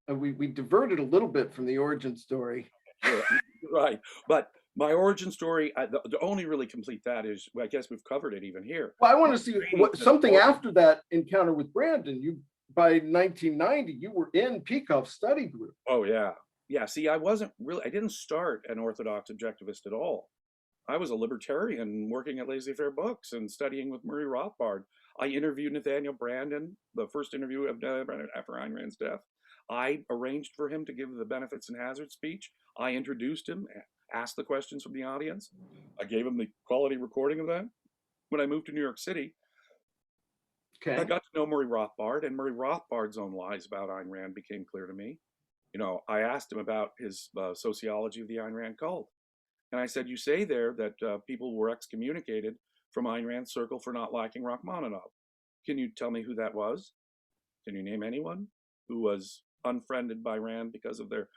we diverted a little bit from the origin story. Right. But my origin story, the only really complete that is, well, I guess we've covered it even here. Well, I want to see what something after that encounter with Branden. You by 1990, you were in Peikoff's study group. Oh yeah, yeah. See, I didn't start an orthodox objectivist at all. I was a libertarian working at Laissez-Faire Books and studying with Murray Rothbard. I interviewed Nathaniel Branden, the first interview of Branden after Ayn Rand's death. I arranged for him to give the benefits and hazards speech. I introduced him, asked the questions from the audience. I gave him the quality recording of that. When I moved to New York City, I got to know Murray Rothbard, and Murray Rothbard's own lies about Ayn Rand became clear to me. I asked him about his sociology of the Ayn Rand cult. And I said, you say there that people were excommunicated from Ayn Rand's circle for not liking Rachmaninoff. Can you tell me who that was? Can you name anyone who was unfriended by Rand because of their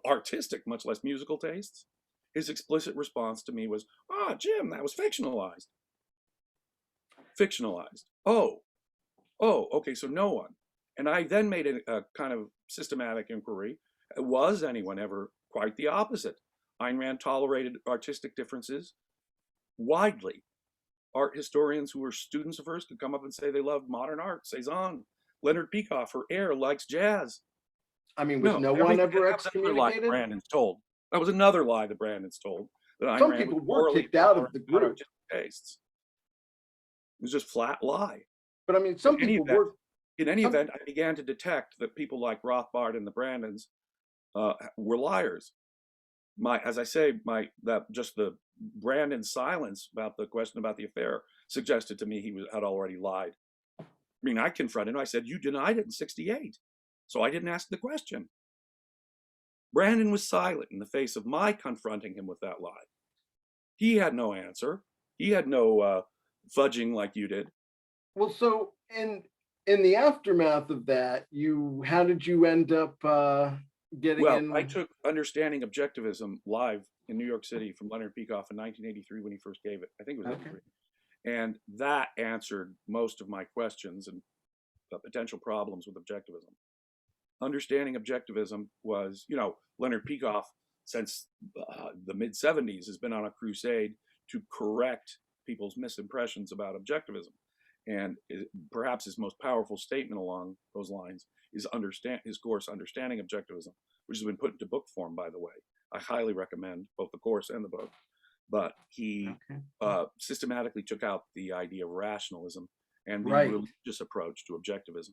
artistic, much less musical tastes? His explicit response to me was, Jim, that was fictionalized. Fictionalized. Oh, okay, so no one. And I then made a kind of systematic inquiry. Was anyone ever quite the opposite? Ayn Rand tolerated artistic differences widely. Art historians who were students of hers could come up and say they loved modern art. Cezanne, Leonard Peikoff, her heir, likes jazz. I mean, was no one ever excommunicated? Brandon's told. That was another lie that Brandon's told. That some people were kicked out of the group. Tastes. It was just flat lie. But I mean, some people were. In any event, I began to detect that people like Rothbard and the Brandons were liars. As I say, just the Brandon silence about the question about the affair suggested to me he had already lied. I mean, I confronted him. I said, you denied it in '68. So I didn't ask the question. Branden was silent in the face of my confronting him with that lie. He had no answer. He had no fudging like you did. Well, so in the aftermath of that, how did you end up getting in? I took Understanding Objectivism live in New York City from Leonard Peikoff in 1983 when he first gave it. I think it was 83. And that answered most of my questions and the potential problems with objectivism. Understanding Objectivism was, Leonard Peikoff, since the mid-'70s, has been on a crusade to correct people's misimpressions about objectivism. And perhaps his most powerful statement along those lines is his course, Understanding Objectivism, which has been put into book form, by the way. I highly recommend both the course and the book. But he systematically took out the idea of rationalism and the religious approach to objectivism.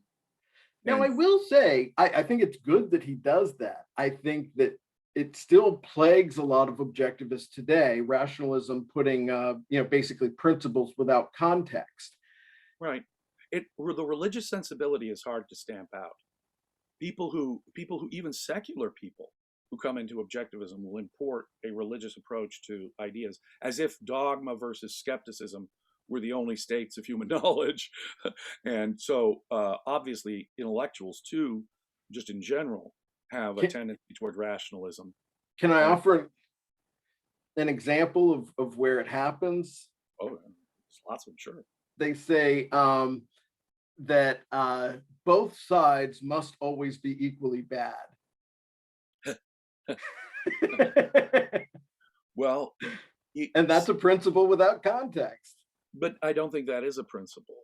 Now, I will say, I think it's good that he does that. I think that it still plagues a lot of objectivists today, rationalism putting, basically principles without context. Right. The religious sensibility is hard to stamp out. People who even secular people who come into objectivism will import a religious approach to ideas as if dogma versus skepticism were the only states of human knowledge. And so obviously intellectuals too, just in general, have a tendency toward rationalism. Can I offer an example of where it happens? Oh, there's lots of them, sure. They say that both sides must always be equally bad. Well, and that's a principle without context. But I don't think that is a principle.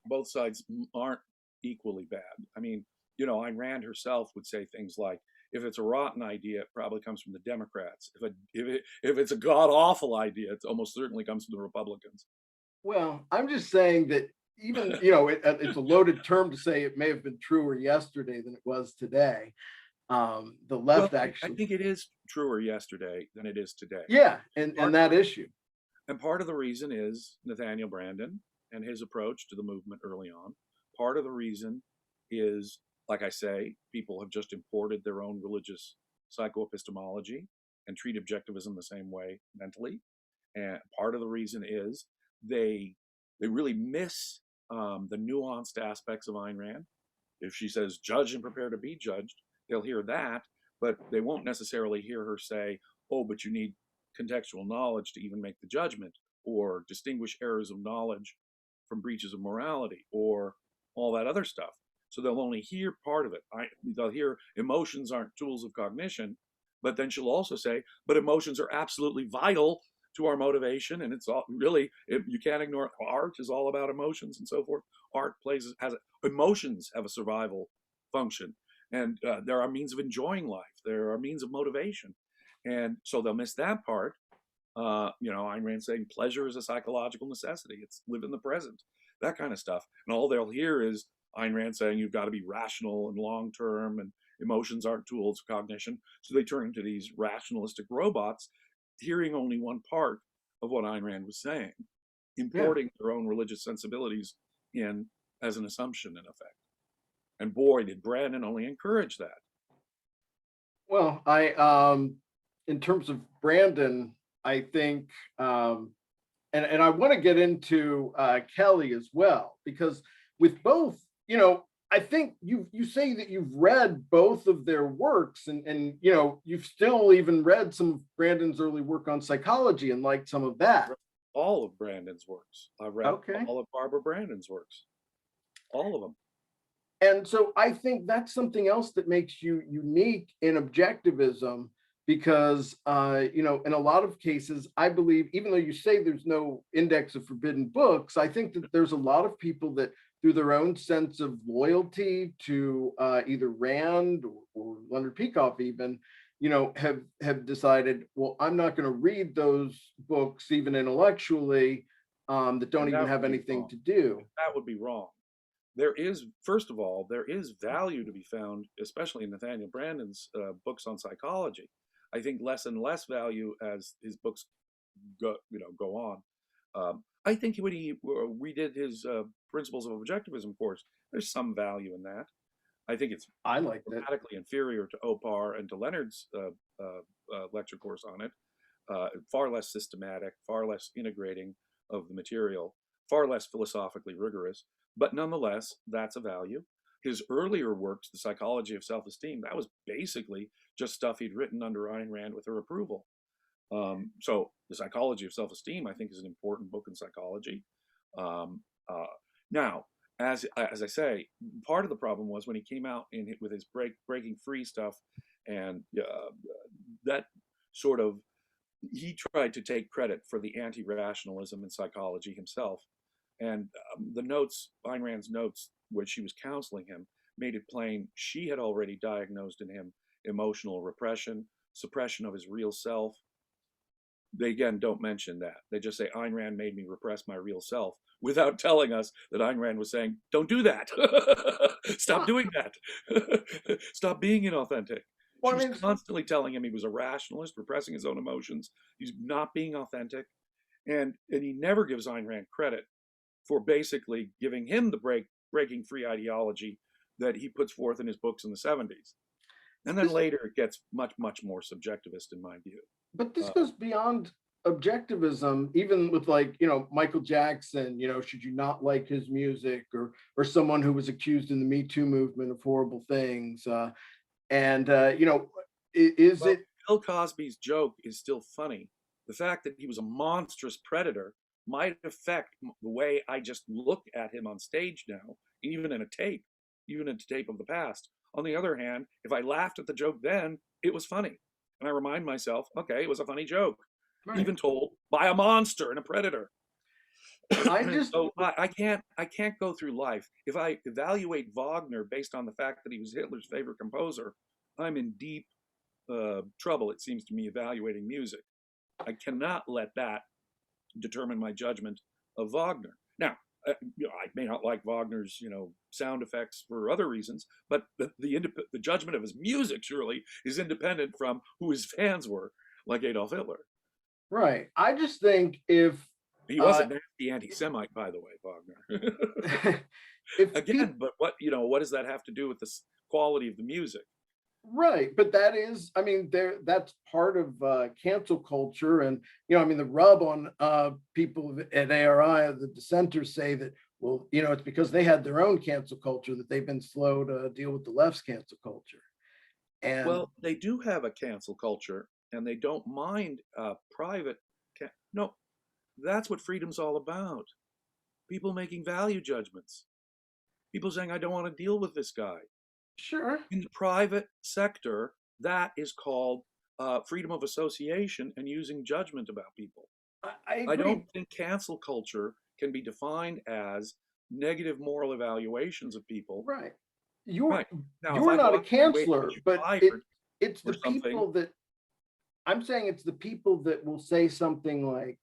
Both sides aren't equally bad. I mean, Ayn Rand herself would say things like, if it's a rotten idea, it probably comes from the Democrats. If it's a god-awful idea, it almost certainly comes from the Republicans. Well, I'm just saying that even, it's a loaded term to say it may have been truer yesterday than it was today. The left actually... I think it is truer yesterday than it is today. Yeah, and that issue. And part of the reason is Nathaniel Branden and his approach to the movement early on. Part of the reason is, like I say, people have just imported their own religious psychoepistemology and treat objectivism the same way mentally. And part of the reason is they really miss the nuanced aspects of Ayn Rand. If she says, judge and prepare to be judged, they'll hear that, but they won't necessarily hear her say, oh, but you need contextual knowledge to even make the judgment, or distinguish errors of knowledge from breaches of morality, or all that other stuff. so they'll only hear part of it. They'll hear emotions aren't tools of cognition, but then she'll also say, but emotions are absolutely vital to our motivation, and it's all really, you can't ignore art is all about emotions and so forth. Art emotions have a survival function, and there are means of enjoying life. There are means of motivation, and so they'll miss that part. Ayn Rand saying pleasure is a psychological necessity. It's live in the present, that kind of stuff. And all they'll hear is Ayn Rand saying you've got to be rational and long term, and emotions aren't tools of cognition. So they turn into these rationalistic robots, hearing only one part of what Ayn Rand was saying, Yeah. importing their own religious sensibilities in as an assumption, in effect. And boy, did Branden only encourage that. Well, in terms of Branden, I think, and I want to get into Kelly as well, because with both, I think you say that you've read both of their works, and you've still even read some of Branden's early work on psychology and liked some of that. All of Branden's works. I read all of Barbara Branden's works, all of them. And so I think that's something else that makes you unique in objectivism, because in a lot of cases, I believe, even though you say there's no index of forbidden books, I think that there's a lot of people that, through their own sense of loyalty to either Rand or Leonard Peikoff, even, have decided, well, I'm not going to read those books, even intellectually, that don't even have anything to do. That would be wrong. First of all, there is value to be found, especially in Nathaniel Branden's books on psychology. I think less and less value as his books go on. I think when he redid his Principles of Objectivism course, there's some value in that. I think it's dramatically inferior to Opar and to Leonard's lecture course on it. Far less systematic, far less integrating of the material, far less philosophically rigorous. But nonetheless, that's a value. His earlier works, The Psychology of Self-Esteem, that was basically just stuff he'd written under Ayn Rand with her approval. So The Psychology of Self-Esteem, I think, is an important book in psychology. Now, as I say, part of the problem was when he came out with his breaking free stuff, and that sort of, he tried to take credit for the anti-rationalism in psychology himself. And the notes, Ayn Rand's notes, which she was counseling him, made it plain she had already diagnosed in him emotional repression, suppression of his real self. They, again, don't mention that. They just say, Ayn Rand made me repress my real self, without telling us that Ayn Rand was saying, don't do that. Stop doing that. Stop being inauthentic. She was constantly telling him he was a rationalist, repressing his own emotions. He's not being authentic. And he never gives Ayn Rand credit for basically giving him the breaking free ideology that he puts forth in his books in the 70s. And then later it gets much, much more subjectivist in my view. But this goes beyond objectivism, even with Michael Jackson, should you not like his music, or someone who was accused in the Me Too movement of horrible things. Bill Cosby's joke is still funny. The fact that he was a monstrous predator might affect the way I just look at him on stage now, even in a tape of the past. On the other hand, if I laughed at the joke then, it was funny. And I remind myself, okay, it was a funny joke, right, even told by a monster and a predator. So I can't go through life. If I evaluate Wagner based on the fact that he was Hitler's favorite composer, I'm in deep trouble, it seems to me, evaluating music. I cannot let that determine my judgment of Wagner. Now, I may not like Wagner's, sound effects for other reasons, but the judgment of his music surely is independent from who his fans were, like Adolf Hitler. Right. I just think if he was a nasty anti-Semite, by the way, Wagner. But what does that have to do with the quality of the music? Right, but that's part of cancel culture, and the rub on people at ARI, the dissenters, say that, well, it's because they had their own cancel culture that they've been slow to deal with the left's cancel culture. And well, they do have a cancel culture, and they don't mind private. No, that's what freedom's all about. People making value judgments. People saying, I don't want to deal with this guy. Sure. In the private sector, that is called freedom of association and using judgment about people. I I don't agree. think cancel culture can be defined as negative moral evaluations of people. Right. You're Right. Now, if you're I not a walk away waiting to get canceller, you but fired it's the or something, people that I'm saying it's the people that will say something like,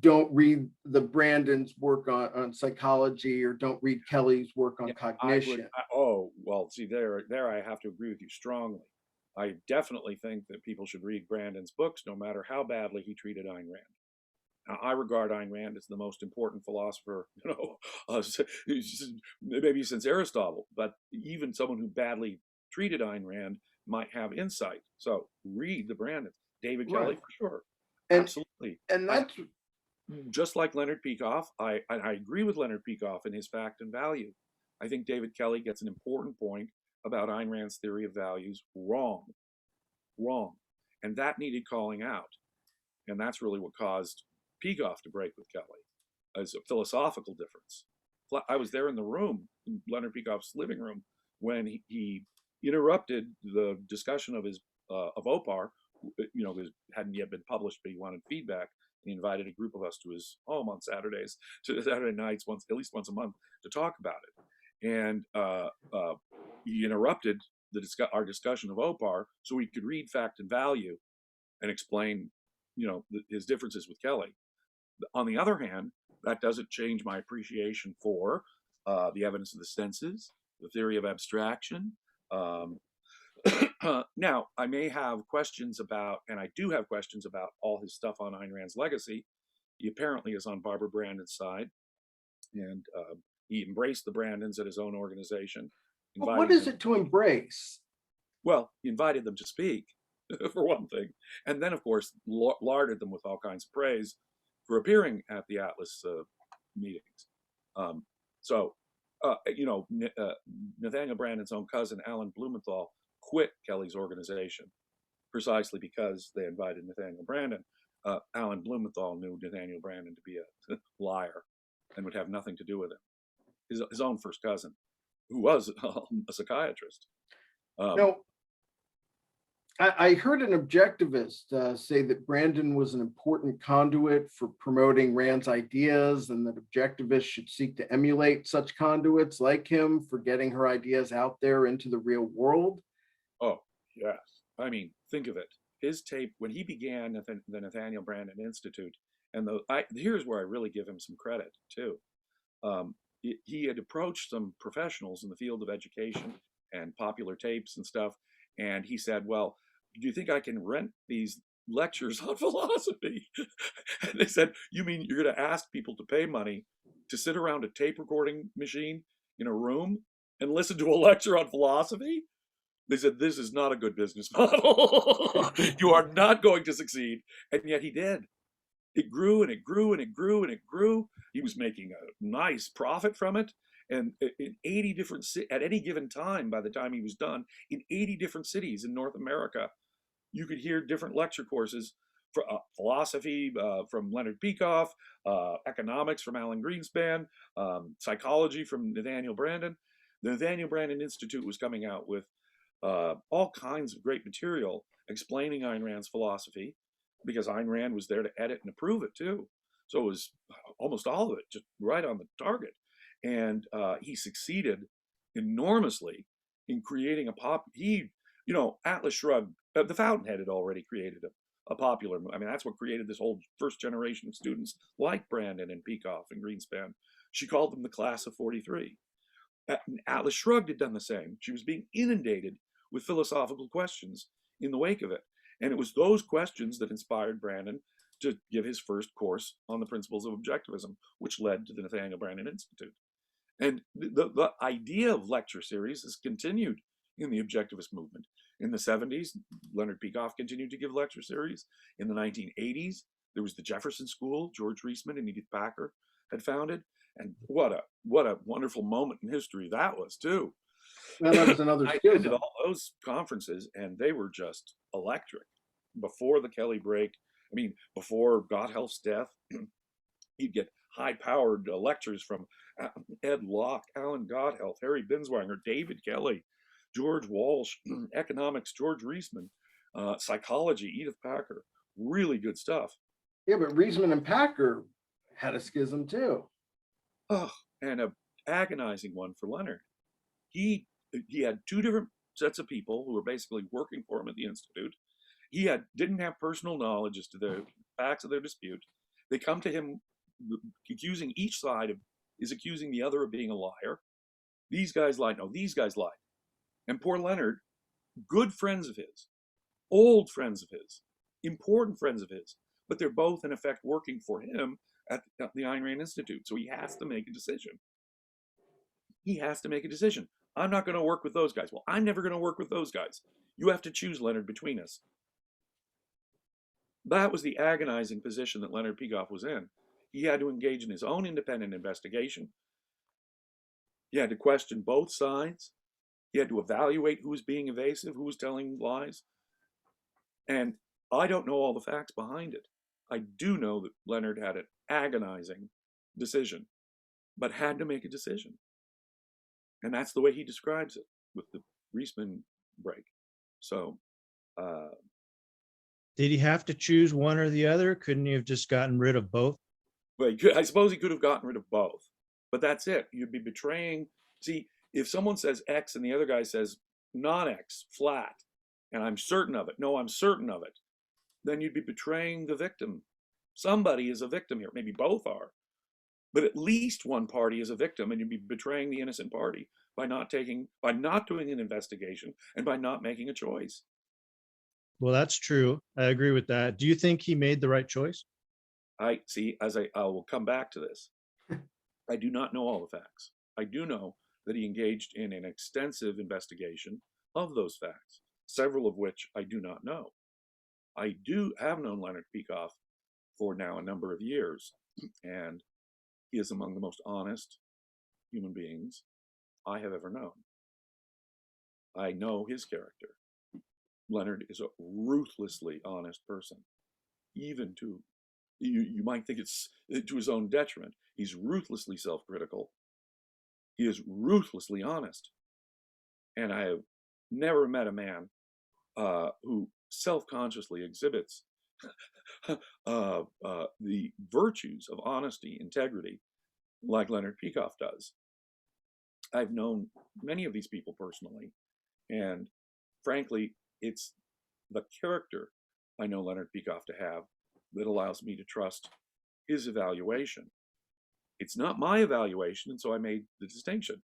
don't read the Brandon's work on psychology or don't read Kelly's work on yeah, I would. cognition. Oh, well, see, there, I have to agree with you strongly. I definitely think that people should read Brandon's books, no matter how badly he treated Ayn Rand. Now, I regard Ayn Rand as the most important philosopher, maybe since Aristotle, but even someone who badly treated Ayn Rand might have insight. So read the Brandons. David Kelly, Right. for sure. And Absolutely. and I that's just like Leonard Peikoff, I agree with Leonard Peikoff in his fact and value. I think David Kelly gets an important point about Ayn Rand's theory of values wrong, wrong, and that needed calling out, and that's really what caused Peikoff to break with Kelly, as a philosophical difference. I was there in the room, in Leonard Peikoff's living room, when he interrupted the discussion of his of Opar. It hadn't yet been published, but he wanted feedback. He invited a group of us to his home on Saturday nights, at least once a month, to talk about it. And he interrupted our discussion of Opar so he could read Fact and Value and explain, his differences with Kelly. On the other hand, that doesn't change my appreciation for the evidence of the senses, the theory of abstraction. Um, Now, I may have questions about, and I do have questions about all his stuff on Ayn Rand's legacy. He apparently is on Barbara Branden's side, and he embraced the Brandons at his own organization, but what inviting is them. it to embrace? Well, he invited them to speak, for one thing, and then, of course, larded them with all kinds of praise for appearing at the Atlas meetings. Um, so, Nathaniel Branden's own cousin, Alan Blumenthal, quit Kelly's organization precisely because they invited Nathaniel Branden. Alan Blumenthal knew Nathaniel Branden to be a liar and would have nothing to do with him. His own first cousin, who was a psychiatrist. No, I heard an objectivist say that Brandon was an important conduit for promoting Rand's ideas and that objectivists should seek to emulate such conduits like him for getting her ideas out there into the real world. Oh, yes. I mean, think of it. His tape, when he began the Nathaniel Branden Institute, and here's where I really give him some credit, too. He had approached some professionals in the field of education and popular tapes and stuff, and he said, well, do you think I can rent these lectures on philosophy? And they said, you mean you're going to ask people to pay money to sit around a tape recording machine in a room and listen to a lecture on philosophy? They said, this is not a good business model. You are not going to succeed. And yet he did. It grew and it grew and it grew and it grew. He was making a nice profit from it. And in 80 different at any given time, by the time he was done, in 80 different cities in North America, you could hear different lecture courses for philosophy from Leonard Peikoff, economics from Alan Greenspan, psychology from Nathaniel Branden. The Nathaniel Branden Institute was coming out with all kinds of great material explaining Ayn Rand's philosophy, because Ayn Rand was there to edit and approve it too. So it was almost all of it just right on the target. And he succeeded enormously in creating Atlas Shrugged, the Fountainhead had already created a popular, I mean, that's what created this whole first generation of students like Branden and Peikoff and Greenspan. She called them the class of 43. Atlas Shrugged had done the same. She was being inundated with philosophical questions in the wake of it. And it was those questions that inspired Branden to give his first course on the principles of objectivism, which led to the Nathaniel Branden Institute. And the idea of lecture series has continued in the objectivist movement. In the 70s, Leonard Peikoff continued to give lecture series. In the 1980s, there was the Jefferson School, George Reisman and Edith Packer had founded. And what a wonderful moment in history that was, too. Well, that was another I attended schism. all those conferences, and they were just electric. Before the Kelly break, I mean, before Gotthelf's death, he'd get high-powered lectures from Ed Locke, Alan Godhealth, Harry Binswanger, David Kelly, George Walsh, economics, George Reisman, psychology, Edith Packer. Really good stuff. Yeah, but Reisman and Packer had a schism too. Oh, and a agonizing one for Leonard. He had two different sets of people who were basically working for him at the Institute. He didn't have personal knowledge as to the facts of their dispute. They come to him accusing each side is accusing the other of being a liar. These guys lied. No, these guys lied. And poor Leonard, good friends of his, old friends of his, important friends of his, but they're both in effect working for him at the Ayn Rand Institute. So he has to make a decision. He has to make a decision. I'm not going to work with those guys. Well, I'm never going to work with those guys. You have to choose, Leonard, between us. That was the agonizing position that Leonard Peikoff was in. He had to engage in his own independent investigation. He had to question both sides. He had to evaluate who was being evasive, who was telling lies. And I don't know all the facts behind it. I do know that Leonard had an agonizing decision, but had to make a decision. And that's the way he describes it with the Reisman break. So, did he have to choose one or the other? Couldn't he have just gotten rid of both? well, I suppose he could have gotten rid of both, but that's it. You'd be betraying. See, if someone says X and the other guy says non-X, flat, and I'm certain of it, no, I'm certain of it, then you'd be betraying the victim. Somebody is a victim here. Maybe both are. But at least one party is a victim, and you'd be betraying the innocent party by not doing an investigation and by not making a choice. Well, that's true. I agree with that. Do you think he made the right choice? I will come back to this. I do not know all the facts. I do know that he engaged in an extensive investigation of those facts, several of which I do not know. I do have known Leonard Peikoff for now a number of years, and he is among the most honest human beings I have ever known. I know his character. Leonard is a ruthlessly honest person, even to, you might think it's to his own detriment. He's ruthlessly self-critical. He is ruthlessly honest. And I have never met a man who self-consciously exhibits the virtues of honesty, integrity, like Leonard Peikoff does. I've known many of these people personally, and frankly, it's the character I know Leonard Peikoff to have that allows me to trust his evaluation. It's not my evaluation, and so I made the distinction.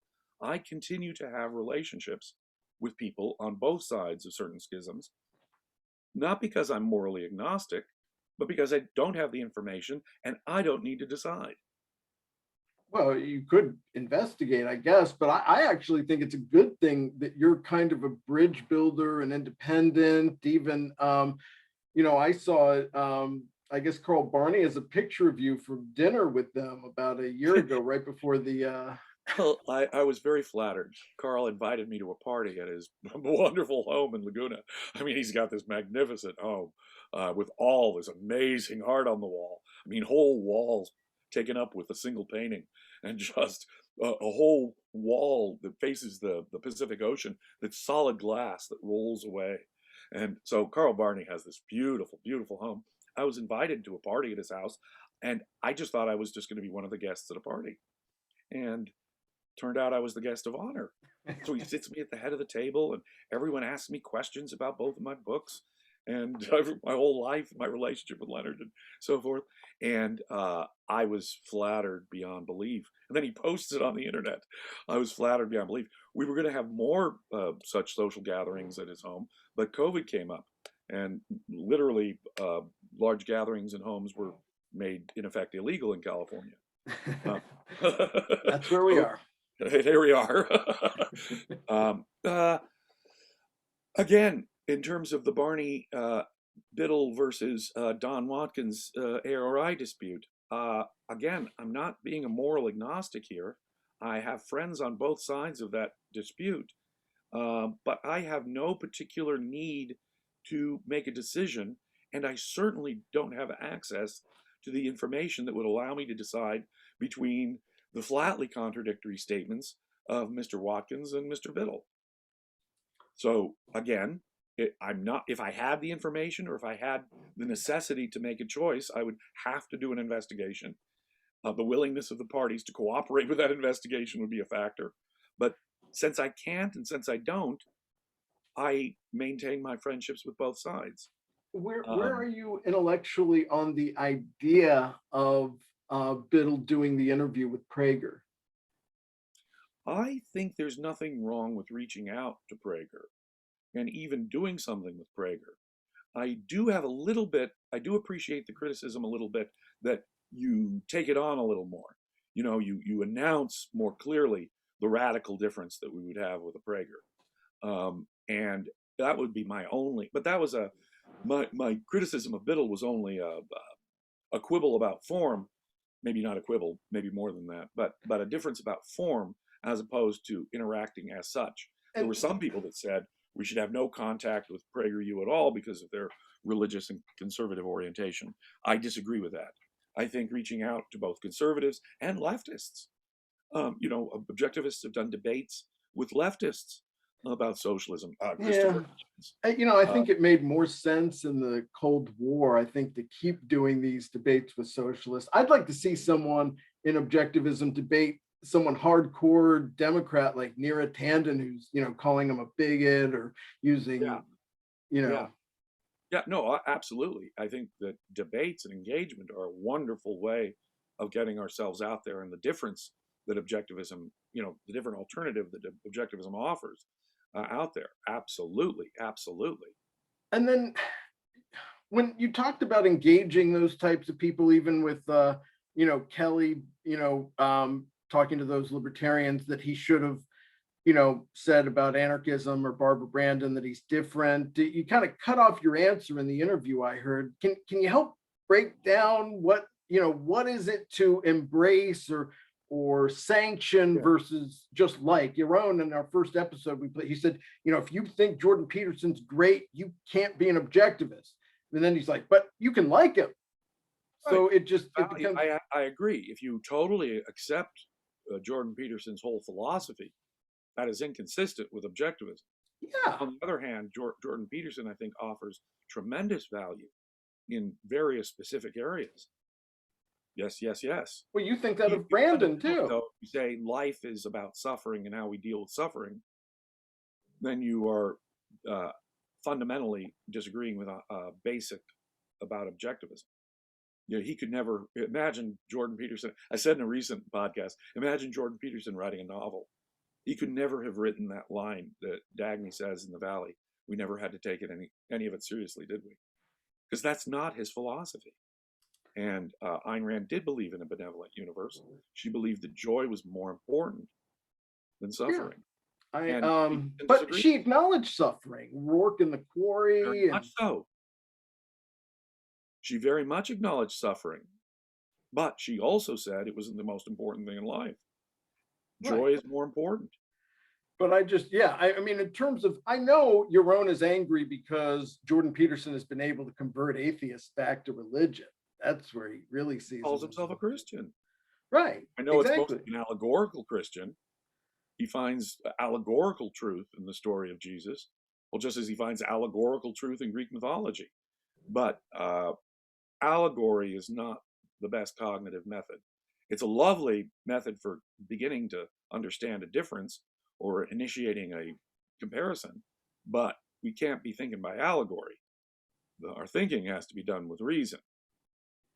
I continue to have relationships with people on both sides of certain schisms, not because I'm morally agnostic, but because I don't have the information and I don't need to decide. Well, you could investigate, I guess, but I actually think it's a good thing that you're kind of a bridge builder and independent. Even, I saw, I guess Carl Barney has a picture of you from dinner with them about a year ago, right before the. Well, I was very flattered. Carl invited me to a party at his wonderful home in Laguna. I mean, he's got this magnificent home with all this amazing art on the wall. I mean, whole walls taken up with a single painting, and just a whole wall that faces the Pacific Ocean that's solid glass that rolls away. And so Carl Barney has this beautiful, beautiful home. I was invited to a party at his house, and I just thought I was just going to be one of the guests at a party. And turned out I was the guest of honor. So he sits me at the head of the table, and everyone asks me questions about both of my books and my whole life, my relationship with Leonard and so forth. And I was flattered beyond belief. And then he posts it on the internet. I was flattered beyond belief. We were going to have more such social gatherings at his home, but COVID came up, and literally large gatherings in homes were made in effect illegal in California. That's where we are. Here we are. Again, in terms of the Barney Biddle versus Don Watkins ARI dispute, again, I'm not being a moral agnostic here. I have friends on both sides of that dispute, but I have no particular need to make a decision, and I certainly don't have access to the information that would allow me to decide between the flatly contradictory statements of Mr. Watkins and Mr. Biddle. So again, if I had the information or if I had the necessity to make a choice, I would have to do an investigation. The willingness of the parties to cooperate with that investigation would be a factor. But since I can't and since I don't, I maintain my friendships with both sides. Where are you intellectually on the idea of Biddle doing the interview with Prager? I think there's nothing wrong with reaching out to Prager and even doing something with Prager. I do appreciate the criticism a little bit that you take it on a little more. You announce more clearly the radical difference that we would have with a Prager. And that would be my only, but that was my criticism of Biddle was only a quibble about form, maybe not a quibble, maybe more than that, but a difference about form as opposed to interacting as such. There were some people that said we should have no contact with PragerU at all because of their religious and conservative orientation. I disagree with that. I think reaching out to both conservatives and leftists, objectivists have done debates with leftists about socialism. I think it made more sense in the Cold War, I think, to keep doing these debates with socialists. I'd like to see someone in objectivism debate someone hardcore Democrat like Neera Tanden, who's, calling him a bigot or using, no, absolutely. I think that debates and engagement are a wonderful way of getting ourselves out there, and the difference that objectivism, the different alternative that objectivism offers out there. Absolutely. And then when you talked about engaging those types of people, even with, Kelly, talking to those libertarians that he should have, said about anarchism, or Barbara Branden that he's different. You kind of cut off your answer in the interview, I heard. Can you help break down what is it to embrace or sanction versus just like your own? In our first episode he said, if you think Jordan Peterson's great, you can't be an objectivist. And then he's like, but you can like him. So it becomes... I agree. If you totally accept Jordan Peterson's whole philosophy, that is inconsistent with objectivism. Yeah. On the other hand, Jordan Peterson, I think, offers tremendous value in various specific areas. Yes. Well, you think that of Branden too. So you say life is about suffering and how we deal with suffering, then you are fundamentally disagreeing with a basic about objectivism. He could never imagine Jordan Peterson. I said in a recent podcast, imagine Jordan Peterson writing a novel. He could never have written that line that Dagny says in The Valley. We never had to take any of it seriously, did we? Because that's not his philosophy. And Ayn Rand did believe in a benevolent universe. She believed that joy was more important than suffering. But she acknowledged suffering. Rourke in the Quarry. Very much so. She very much acknowledged suffering, but she also said it wasn't the most important thing in life. Joy is more important. But in terms of, I know Yaron is angry because Jordan Peterson has been able to convert atheists back to religion. That's where he really sees. He calls himself a Christian. Right. I know it's mostly an allegorical Christian. He finds allegorical truth in the story of Jesus, well, just as he finds allegorical truth in Greek mythology. But allegory is not the best cognitive method. It's a lovely method for beginning to understand a difference or initiating a comparison, but we can't be thinking by allegory. Our thinking has to be done with reason.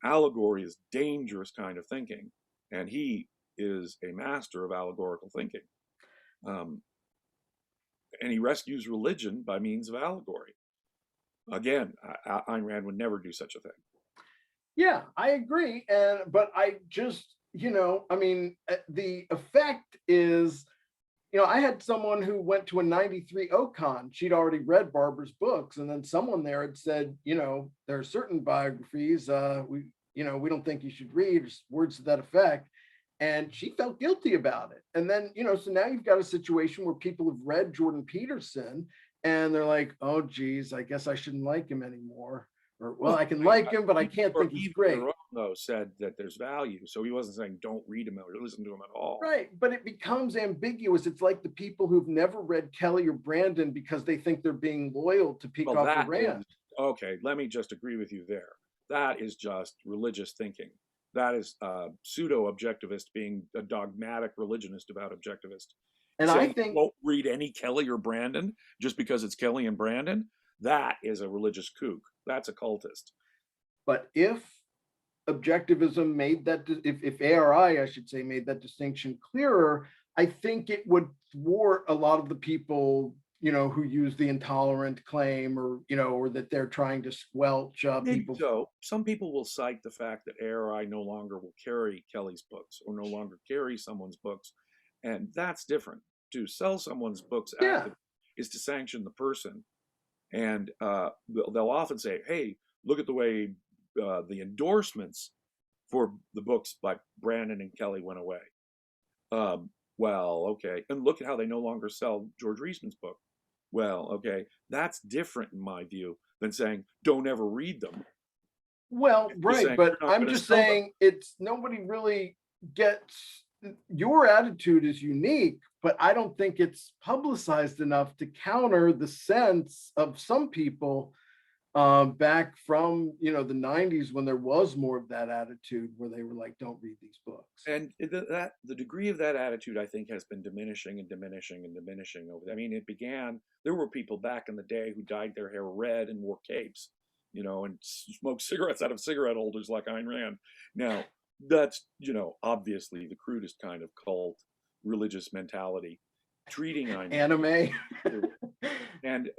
Allegory is dangerous kind of thinking, and he is a master of allegorical thinking. And he rescues religion by means of allegory. Again, Ayn Rand would never do such a thing. Yeah, I agree. But I just, the effect is, I had someone who went to a 93 Ocon. She'd already read Barbara's books. And then someone there had said, there are certain biographies we don't think you should read, or words to that effect. And she felt guilty about it. And then, so now you've got a situation where people have read Jordan Peterson and they're like, oh, geez, I guess I shouldn't like him anymore. Or, well, I can like him, but I can't think he's great. Though said that there's value, so he wasn't saying don't read him or listen to him at all. Right, but it becomes ambiguous. It's like the people who've never read Kelly or Branden because they think they're being loyal to Peacock or Rand. Okay, let me just agree with you there. That is just religious thinking. That is pseudo-objectivist being a dogmatic religionist about objectivist. And saying I think won't read any Kelly or Branden just because it's Kelly and Branden. That is a religious kook. That's a cultist. But if objectivism made that, if ARI, I should say, made that distinction clearer, I think it would thwart a lot of the people, who use the intolerant claim, or that they're trying to squelch people. So some people will cite the fact that ARI no longer will carry Kelly's books or no longer carry someone's books, and that's different. To sell someone's books is to sanction the person, and they'll often say, "Hey, look at the way the endorsements for the books by Branden and Kelly went away." Well, okay, and look at how they no longer sell George Reisman's book. Well, okay, that's different in my view than saying don't ever read them. Well, right, but I'm just saying it's nobody really gets your attitude is unique, but I don't think it's publicized enough to counter the sense of some people back from the 90s, when there was more of that attitude where they were like, don't read these books. And the degree of that attitude, I think, has been diminishing and diminishing and diminishing over. I mean, it began, there were people back in the day who dyed their hair red and wore capes, and smoked cigarettes out of cigarette holders like Ayn Rand. Now, that's, obviously the crudest kind of cult religious mentality, treating Ayn Rand. Anime. And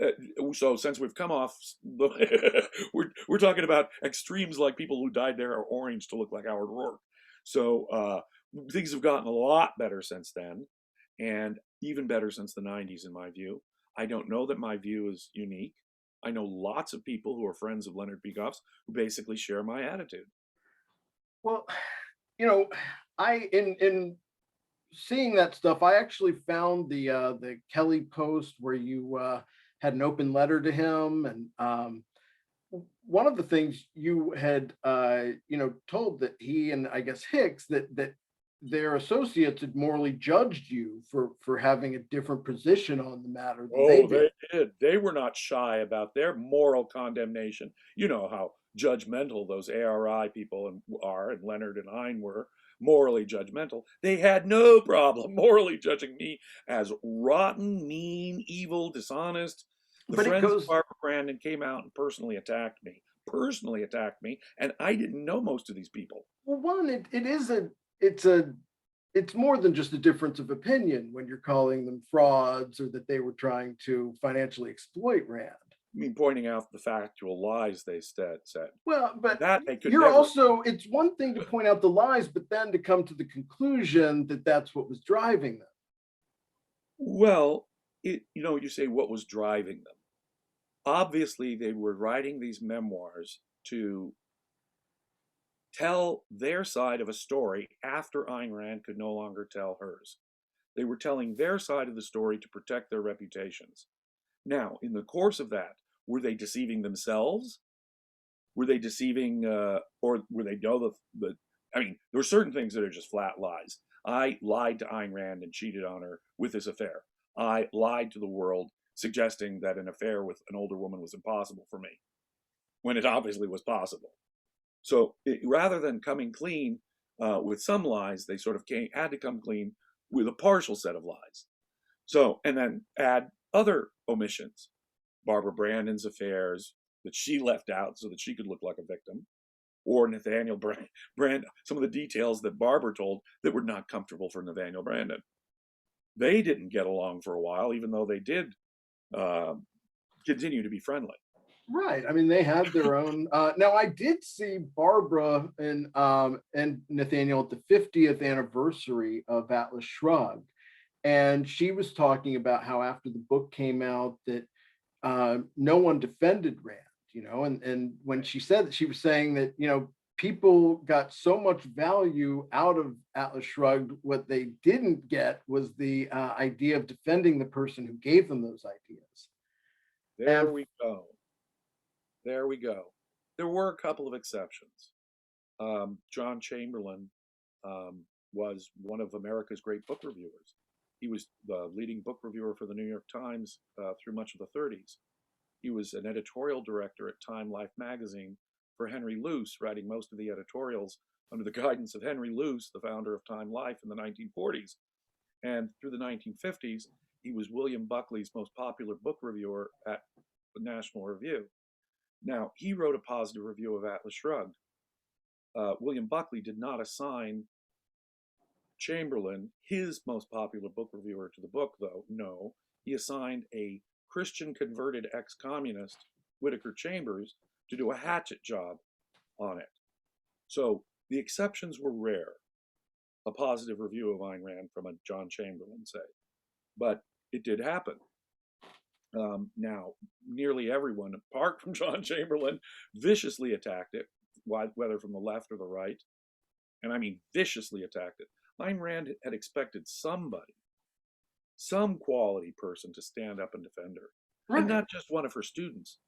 so since we've come off, we're talking about extremes like people who dyed their hair orange to look like Howard Rourke. So things have gotten a lot better since then, and even better since the 90s, in my view. I don't know that my view is unique. I know lots of people who are friends of Leonard Peikoff's who basically share my attitude. Well, in seeing that stuff, I actually found the Kelly post where you had an open letter to him, and one of the things you had told that he and I guess Hicks that their associates had morally judged you for having a different position on the matter than they did. They were not shy about their moral condemnation. You know how judgmental those ARI people are, and Leonard and Ayn were morally judgmental. They had no problem morally judging me as rotten, mean, evil, dishonest. The friends of Barbara Branden came out and personally attacked me, and I didn't know most of these people. Well, it's more than just a difference of opinion when you're calling them frauds or that they were trying to financially exploit Rand. I mean, pointing out the factual lies they said. Well, but that they could it's one thing to point out the lies, but then to come to the conclusion that that's what was driving them. Well, you say what was driving them. Obviously, they were writing these memoirs to tell their side of a story after Ayn Rand could no longer tell hers. They were telling their side of the story to protect their reputations. Now, in the course of that, were they deceiving themselves? Were they deceiving, or were they I mean, there were certain things that are just flat lies. I lied to Ayn Rand and cheated on her with this affair. I lied to the world, suggesting that an affair with an older woman was impossible for me, when it obviously was possible. So rather than coming clean with some lies, they sort of had to come clean with a partial set of lies. So, and then add other omissions, Barbara Branden's affairs that she left out so that she could look like a victim, or Nathaniel Branden, some of the details that Barbara told that were not comfortable for Nathaniel Branden. They didn't get along for a while, even though they did continue to be friendly. Right. I mean, they had their own. Now, I did see Barbara and Nathaniel at the 50th anniversary of Atlas Shrugged, and she was talking about how after the book came out that no one defended Rand, and when she said that, she was saying that, people got so much value out of Atlas Shrugged. What they didn't get was the idea of defending the person who gave them those ideas. There we go. There were a couple of exceptions. John Chamberlain was one of America's great book reviewers. He was the leading book reviewer for the New York Times through much of the 30s. He was an editorial director at Time Life magazine for Henry Luce, writing most of the editorials under the guidance of Henry Luce, the founder of Time Life in the 1940s. And through the 1950s, he was William Buckley's most popular book reviewer at the National Review. Now, he wrote a positive review of Atlas Shrugged. William Buckley did not assign Chamberlain his most popular book reviewer to the book, though. No, he assigned a Christian converted ex-communist, Whittaker Chambers, to do a hatchet job on it. So the exceptions were rare. A positive review of Ayn Rand from a John Chamberlain, say. But it did happen. Now, nearly everyone, apart from John Chamberlain, viciously attacked it, whether from the left or the right. And I mean viciously attacked it. Ayn Rand had expected somebody, some quality person to stand up and defend her. Right. And not just one of her students,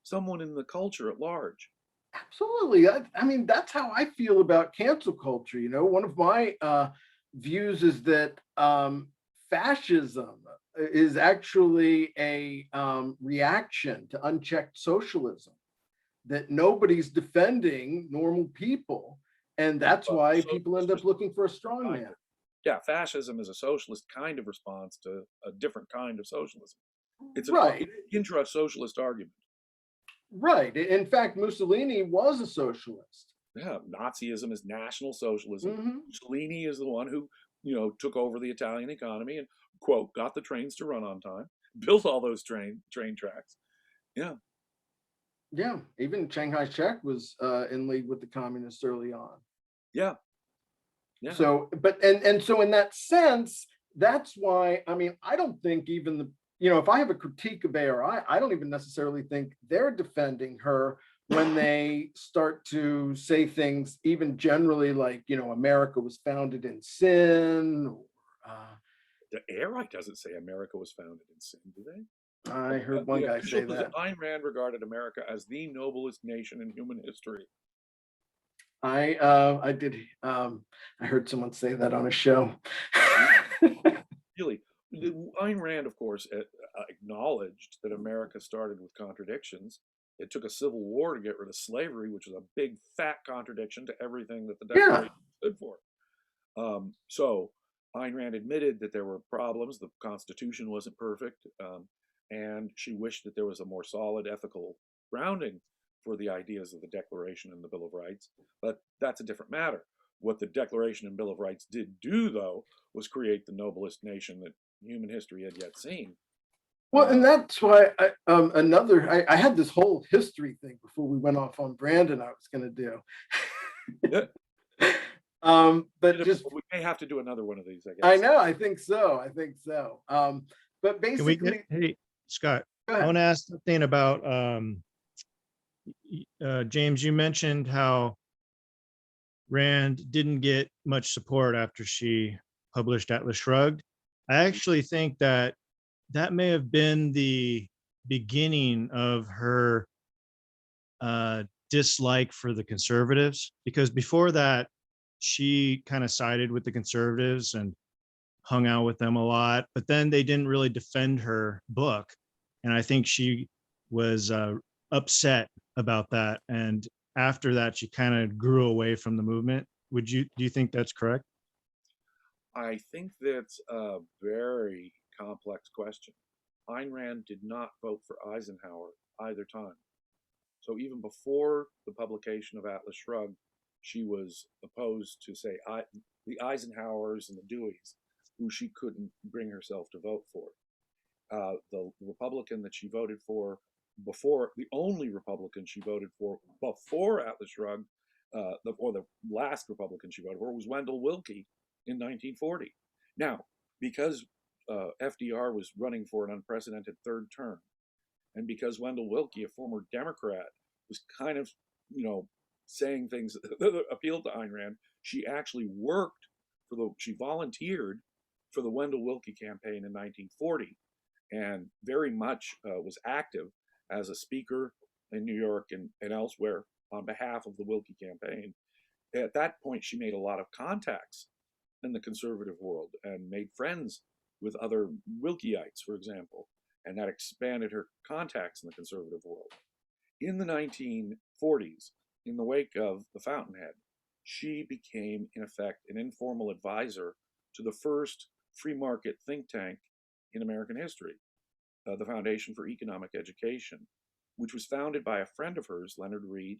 someone in the culture at large. Absolutely. I mean, that's how I feel about cancel culture. You know, one of my views is that fascism is actually a reaction to unchecked socialism, that nobody's defending normal people. And that's why people end up looking for a strongman. Yeah, fascism is a socialist kind of response to a different kind of socialism. It's an right. intra-socialist argument. Right. In fact, Mussolini was a socialist. Yeah, Nazism is national socialism. Mm-hmm. Mussolini is the one who, took over the Italian economy and, quote, got the trains to run on time, built all those train tracks. Yeah. Yeah. Even Chiang Kai-shek was in league with the communists early on. Yeah. Yeah. So, but and so in that sense, that's why, I mean, I don't think even if I have a critique of ARI, I don't even necessarily think they're defending her when they start to say things even generally like, America was founded in sin. The ARI doesn't say America was founded in sin, do they? I heard one guy say that. Ayn Rand regarded America as the noblest nation in human history. I heard someone say that on a show. Really, Ayn Rand, of course, acknowledged that America started with contradictions. It took a civil war to get rid of slavery, which was a big, fat contradiction to everything that the Declaration stood for. So Ayn Rand admitted that there were problems. The Constitution wasn't perfect, and she wished that there was a more solid ethical grounding for the ideas of the Declaration and the Bill of Rights. But that's a different matter. What the Declaration and Bill of Rights did do, though, was create the noblest nation that human history had yet seen. Well, and that's why I had this whole history thing before we went off on Branden I was going to do. But just we may have to do another one of these, I guess. I know. I think so. But basically, hey, Scott, I want to ask something about James. You mentioned how Rand didn't get much support after she published Atlas Shrugged. I actually think that may have been the beginning of her dislike for the conservatives, because before that, she kind of sided with the conservatives and hung out with them a lot, but then they didn't really defend her book. And I think she was upset about that. And after that, she kind of grew away from the movement. Do you think that's correct? I think that's a very complex question. Ayn Rand did not vote for Eisenhower either time. So even before the publication of Atlas Shrugged, she was opposed to, say, the Eisenhowers and the Deweys, who she couldn't bring herself to vote for. The Republican that she voted for the only Republican she voted for before Atlas Shrugged, or the last Republican she voted for, was Wendell Willkie in 1940. Now, because FDR was running for an unprecedented third term, and because Wendell Willkie, a former Democrat, was kind of, saying things that appealed to Ayn Rand, she actually she volunteered for the Wendell Willkie campaign in 1940, and very much was active as a speaker in New York and elsewhere on behalf of the Wilkie campaign. At that point, she made a lot of contacts in the conservative world and made friends with other Wilkieites, for example, and that expanded her contacts in the conservative world. In the 1940s, in the wake of the Fountainhead, she became, in effect, an informal advisor to the first free market think tank in American history, the Foundation for Economic Education, which was founded by a friend of hers, Leonard Reed,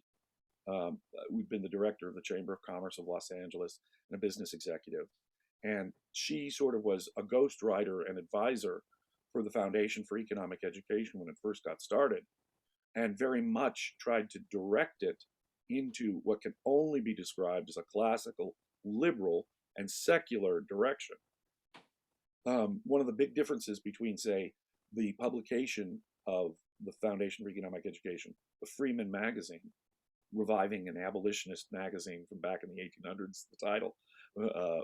who'd been the director of the Chamber of Commerce of Los Angeles and a business executive. And she sort of was a ghostwriter and advisor for the Foundation for Economic Education when it first got started, and very much tried to direct it into what can only be described as a classical, liberal, and secular direction. One of the big differences between, say, the publication of the Foundation for Economic Education, the Freeman magazine, reviving an abolitionist magazine from back in the 1800s, the title,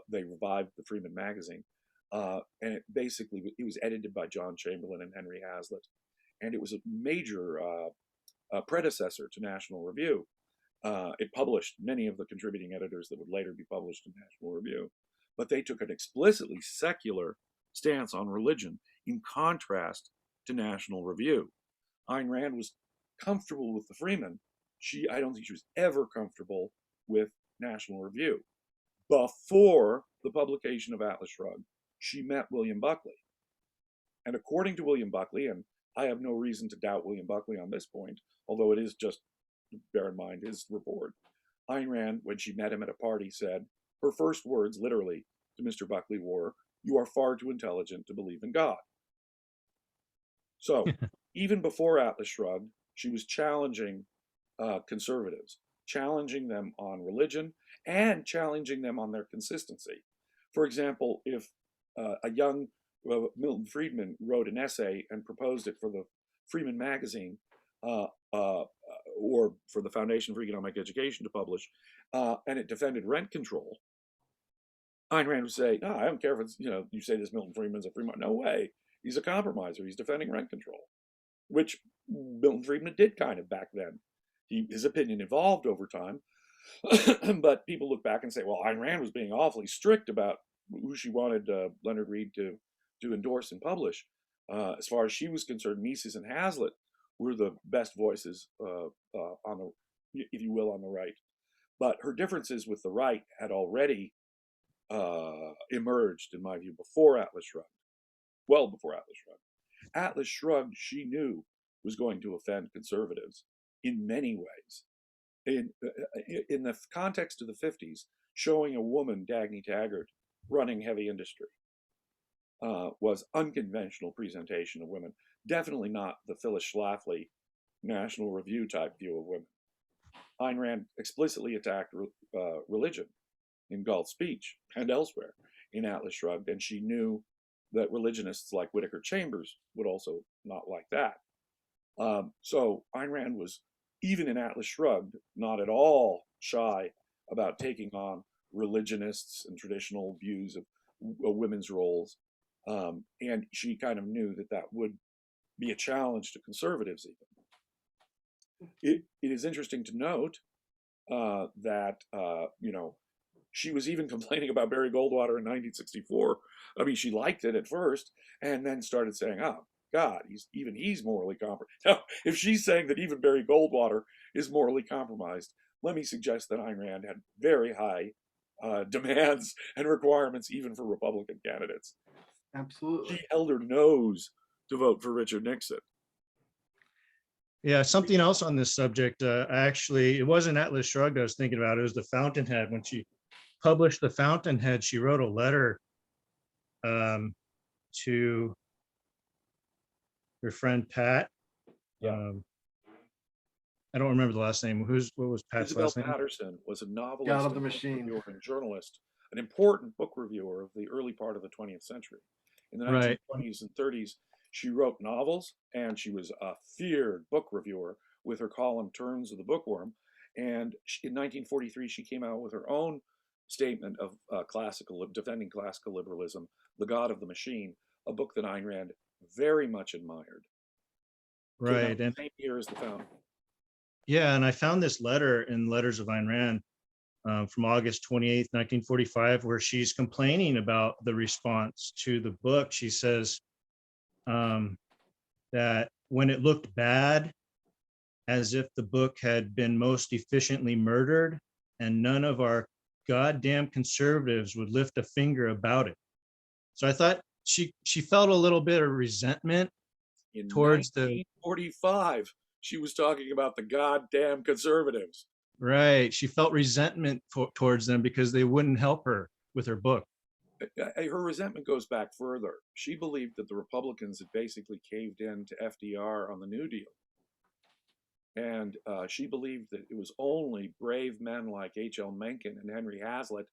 they revived the Freeman magazine. And it was edited by John Chamberlain and Henry Hazlitt. And it was a major predecessor to National Review. It published many of the contributing editors that would later be published in National Review. But they took an explicitly secular stance on religion in contrast to National Review. Ayn Rand was comfortable with the Freeman. I don't think she was ever comfortable with National Review. Before the publication of Atlas Shrugged, she met William Buckley. And according to William Buckley, and I have no reason to doubt William Buckley on this point, although it is just, bear in mind, his report, Ayn Rand, when she met him at a party, said, her first words, literally, to Mr. Buckley were, "You are far too intelligent to believe in God." So, even before Atlas Shrugged, she was challenging conservatives, challenging them on religion and challenging them on their consistency. For example, if a young Milton Friedman wrote an essay and proposed it for the Freeman magazine or for the Foundation for Economic Education to publish, and it defended rent control, Ayn Rand would say, "No, I don't care if it's, you say this Milton Friedman's a free market. No way. He's a compromiser. He's defending rent control," which Milton Friedman did kind of back then. His opinion evolved over time, but people look back and say, well, Ayn Rand was being awfully strict about who she wanted Leonard Reed to endorse and publish. As far as she was concerned, Mises and Hazlitt were the best voices on the, if you will, on the right. But her differences with the right had already emerged, in my view, before Atlas Shrugged, well before Atlas Shrugged. Atlas Shrugged, she knew, was going to offend conservatives in many ways. In the context of the 50s, showing a woman, Dagny Taggart, running heavy industry was unconventional presentation of women. Definitely not the Phyllis Schlafly National Review type view of women. Ayn Rand explicitly attacked religion in Galt's speech and elsewhere in Atlas Shrugged, and she knew that religionists like Whittaker Chambers would also not like that. So Ayn Rand was, even in Atlas Shrugged, not at all shy about taking on religionists and traditional views of women's roles. And she kind of knew that that would be a challenge to conservatives even. It is interesting to note that, she was even complaining about Barry Goldwater in 1964. I mean, she liked it at first and then started saying, oh, God, he's morally compromised. Now, if she's saying that even Barry Goldwater is morally compromised, let me suggest that Ayn Rand had very high demands and requirements even for Republican candidates. Absolutely. She held her nose to vote for Richard Nixon. Yeah, something else on this subject. Actually, it wasn't Atlas Shrugged I was thinking about. It was the Fountainhead. When she published the Fountainhead, she wrote a letter to her friend Pat. Yeah. I don't remember the last name. What was Pat's Isabel last name? Patterson was a novelist, God of the Machine, reviewer and journalist, an important book reviewer of the early part of the 20th century. In the 1920s and 30s, she wrote novels, and she was a feared book reviewer with her column Turns of the Bookworm. And in 1943, she came out with her own statement of defending classical liberalism, The God of the Machine, a book that Ayn Rand very much admired. Right. And the same year as the Fountain. Yeah, and I found this letter in Letters of Ayn Rand from August 28th, 1945, where she's complaining about the response to the book. She says um, that when it looked bad, as if the book had been most efficiently murdered, and none of our goddamn conservatives would lift a finger about it. So I thought she felt a little bit of resentment In towards the 1945, she was talking about the goddamn conservatives. right. She felt resentment towards them because they wouldn't help her with her book. Her resentment goes back further. She believed that the Republicans had basically caved in to FDR on the New Deal. And she believed that it was only brave men like H.L. Mencken and Henry Hazlitt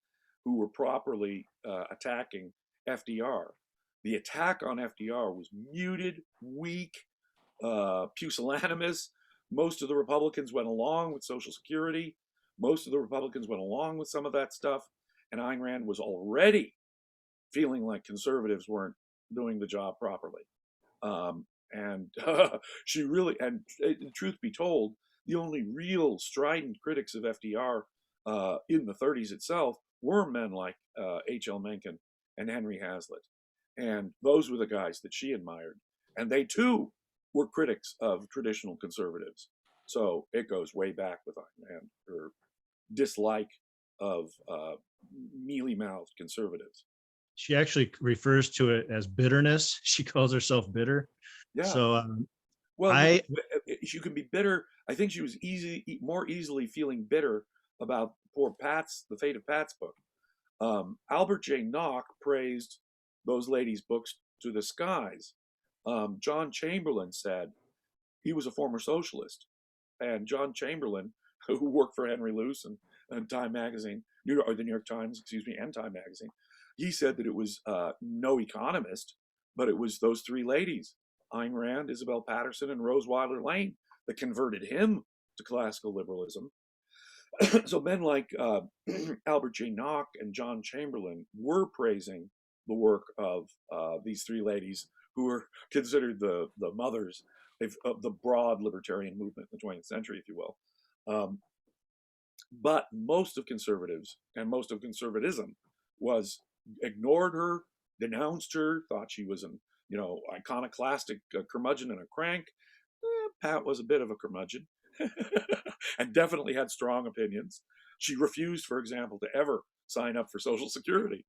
who were properly attacking FDR. The attack on FDR was muted, weak, pusillanimous. Most of the Republicans went along with Social Security. Most of the Republicans went along with some of that stuff. And Ayn Rand was already feeling like conservatives weren't doing the job properly. And she really, and truth be told, the only real strident critics of FDR in the 30s itself were men like H.L. Mencken and Henry Hazlitt. And those were the guys that she admired. And they too were critics of traditional conservatives. So it goes way back with Ayn Rand, her dislike of mealy-mouthed conservatives. She actually refers to it as bitterness. She calls herself bitter. Yeah. So Well, you can be bitter. I think she was more easily feeling bitter about poor Pat's, the fate of Pat's book. Albert J. Nock praised those ladies' books to the skies. John Chamberlain said he was a former socialist, and John Chamberlain, who worked for Henry Luce and Time Magazine, or the New York Times, excuse me, and Time Magazine, he said that it was no economist, but it was those three ladies, Ayn Rand, Isabel Patterson, and Rose Wilder Lane, that converted him to classical liberalism. So men like Albert J. Nock and John Chamberlain were praising the work of these three ladies who were considered the mothers of the broad libertarian movement in the 20th century, if you will. But most of conservatives and most of conservatism was ignored her, denounced her, thought she was an iconoclastic curmudgeon and a crank. Pat was a bit of a curmudgeon and definitely had strong opinions. She refused, for example, to ever sign up for Social Security.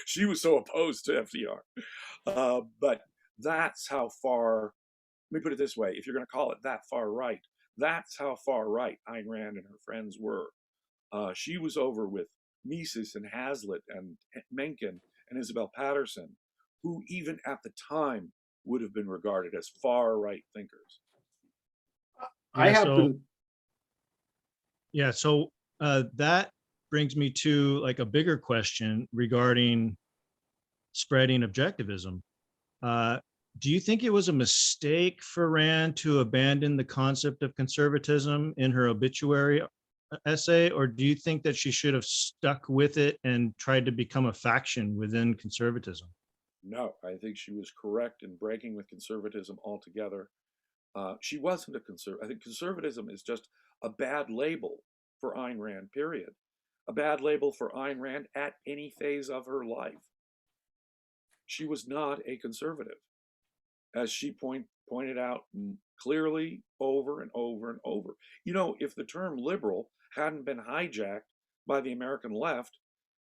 She was so opposed to FDR. But that's how far, let me put it this way, if you're going to call it that far right, that's how far right Ayn Rand and her friends were. She was over with Mises and Hazlitt and Mencken and Isabel Patterson, who even at the time would have been regarded as far right thinkers. I have to. Yeah, so that brings me to like a bigger question regarding spreading objectivism. Do you think it was a mistake for Rand to abandon the concept of conservatism in her obituary essay, or do you think that she should have stuck with it and tried to become a faction within conservatism? No, I think she was correct in breaking with conservatism altogether. She wasn't a conservative. I think conservatism is just a bad label for Ayn Rand, period. A bad label for Ayn Rand at any phase of her life. She was not a conservative, as she pointed out clearly over and over and over. If the term liberal hadn't been hijacked by the American left,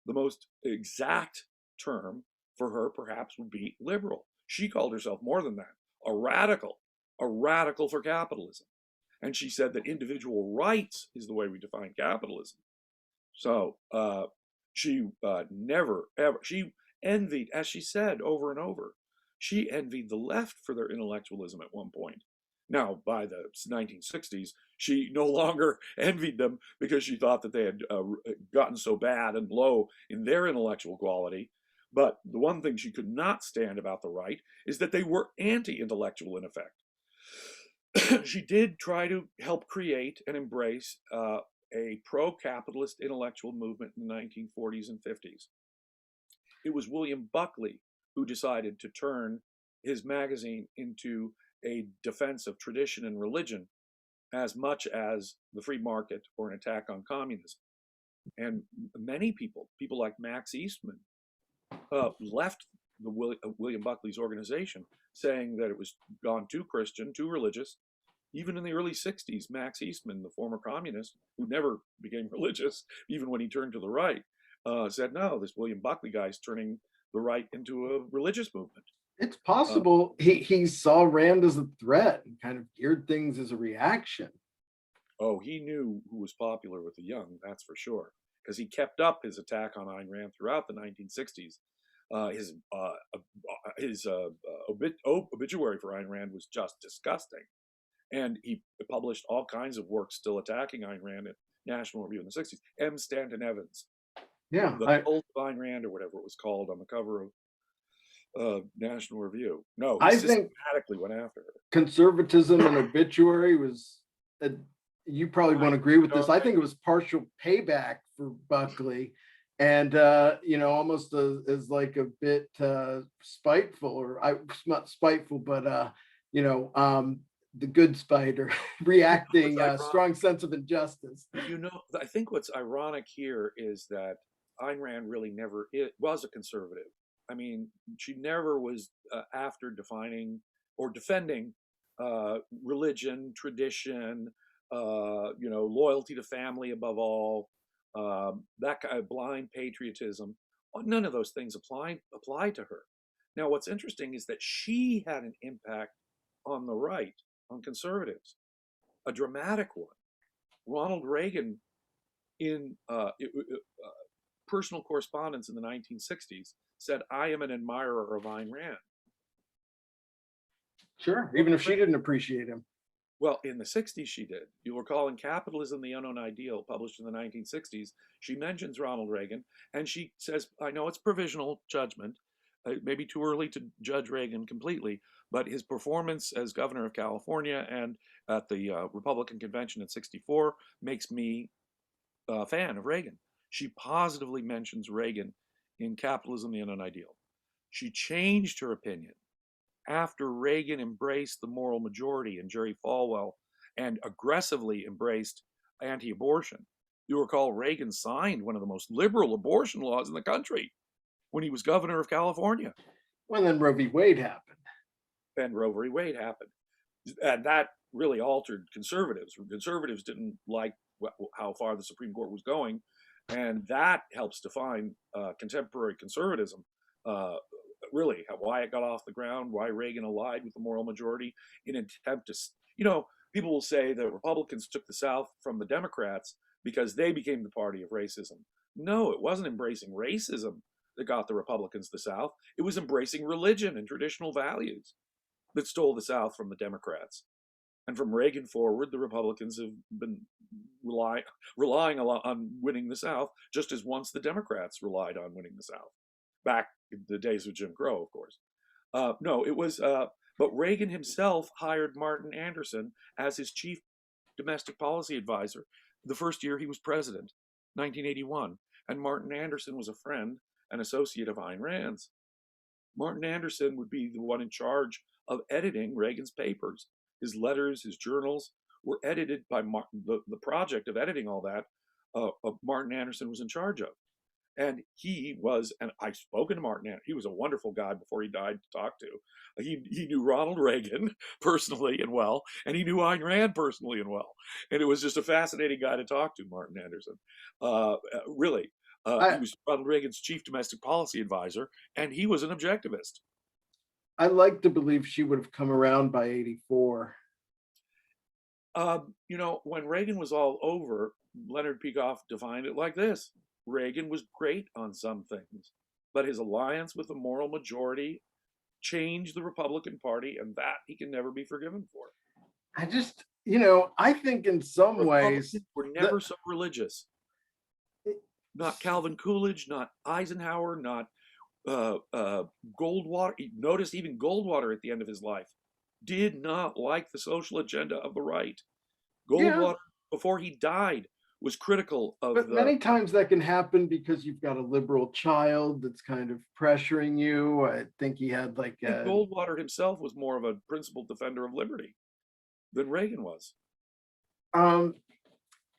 the most exact term for her perhaps would be liberal. She called herself more than that, a radical for capitalism. And she said that individual rights is the way we define capitalism. So she never, ever, she envied, as she said over and over, she envied the left for their intellectualism at one point. Now, by the 1960s, she no longer envied them because she thought that they had gotten so bad and low in their intellectual quality. But the one thing she could not stand about the right is that they were anti-intellectual in effect. She did try to help create and embrace a pro-capitalist intellectual movement in the 1940s and 50s. It was William Buckley who decided to turn his magazine into a defense of tradition and religion as much as the free market or an attack on communism. And many people like Max Eastman, left the William Buckley's organization, saying that it was gone too Christian, too religious. Even in the early 60s, Max Eastman, the former communist, who never became religious, even when he turned to the right, said, no, this William Buckley guy is turning the right into a religious movement. It's possible he saw Rand as a threat and kind of geared things as a reaction. Oh, he knew who was popular with the young, that's for sure, because he kept up his attack on Ayn Rand throughout the 1960s. His obituary for Ayn Rand was just disgusting. And he published all kinds of works still attacking Ayn Rand in National Review in the 60s. M. Stanton Evans, Yeah, The Cult of Ayn Rand, or whatever it was called, on the cover of National Review. No, he I think systematically went after her. conservatism and obituary was, you probably won't agree with this. I think it was partial payback for Buckley, and almost as like a bit spiteful, or not spiteful, but the good spider reacting, strong sense of injustice. I think what's ironic here is that Ayn Rand really never was a conservative. I mean, she never was after defining or defending religion, tradition, loyalty to family above all, that kind of blind patriotism. None of those things apply to her. Now, what's interesting is that she had an impact on the right, on conservatives, a dramatic one. Ronald Reagan, in personal correspondence in the 1960s, said, I am an admirer of Ayn Rand. Sure, even if she didn't appreciate him. Well, in the 60s, she did. You'll recall in Capitalism, the Unknown Ideal, published in the 1960s, she mentions Ronald Reagan, and she says, I know it's provisional judgment. It may be too early to judge Reagan completely, but his performance as governor of California and at the Republican convention in 64 makes me a fan of Reagan. She positively mentions Reagan in Capitalism, the Unknown Ideal. She changed her opinion after Reagan embraced the moral majority and Jerry Falwell and aggressively embraced anti-abortion. You recall Reagan signed one of the most liberal abortion laws in the country when he was governor of California. Well, then Roe v. Wade happened. And Roe v. Wade happened. And that really altered conservatives. Conservatives didn't like how far the Supreme Court was going. And that helps define contemporary conservatism, really, why it got off the ground, why Reagan allied with the moral majority in an attempt to, people will say that Republicans took the South from the Democrats because they became the party of racism. No, it wasn't embracing racism that got the Republicans the South. It was embracing religion and traditional values that stole the South from the Democrats. And from Reagan forward, the Republicans have been relying a lot on winning the South, just as once the Democrats relied on winning the South, back in the days of Jim Crow, of course. But Reagan himself hired Martin Anderson as his chief domestic policy advisor the first year he was president, 1981. And Martin Anderson was a friend and associate of Ayn Rand's. Martin Anderson would be the one in charge of editing Reagan's papers. His letters, his journals were edited by the project of editing all that. Martin Anderson was in charge of. And I've spoken to Martin Anderson. He was a wonderful guy before he died to talk to. He knew Ronald Reagan personally and well, and he knew Ayn Rand personally and well. And it was just a fascinating guy to talk to, Martin Anderson. Really. He was Ronald Reagan's chief domestic policy advisor, and he was an objectivist. I like to believe she would have come around by 84. When Reagan was all over, Leonard Peikoff defined it like this. Reagan was great on some things, but his alliance with the moral majority changed the Republican Party, and that he can never be forgiven for. I think in some ways we're never so religious. Not Calvin Coolidge, not Eisenhower, not Goldwater. Notice even Goldwater at the end of his life did not like the social agenda of the right. Goldwater, before he died, was critical of. But many times that can happen because you've got a liberal child that's kind of pressuring you. I think he had Goldwater himself was more of a principled defender of liberty than Reagan was.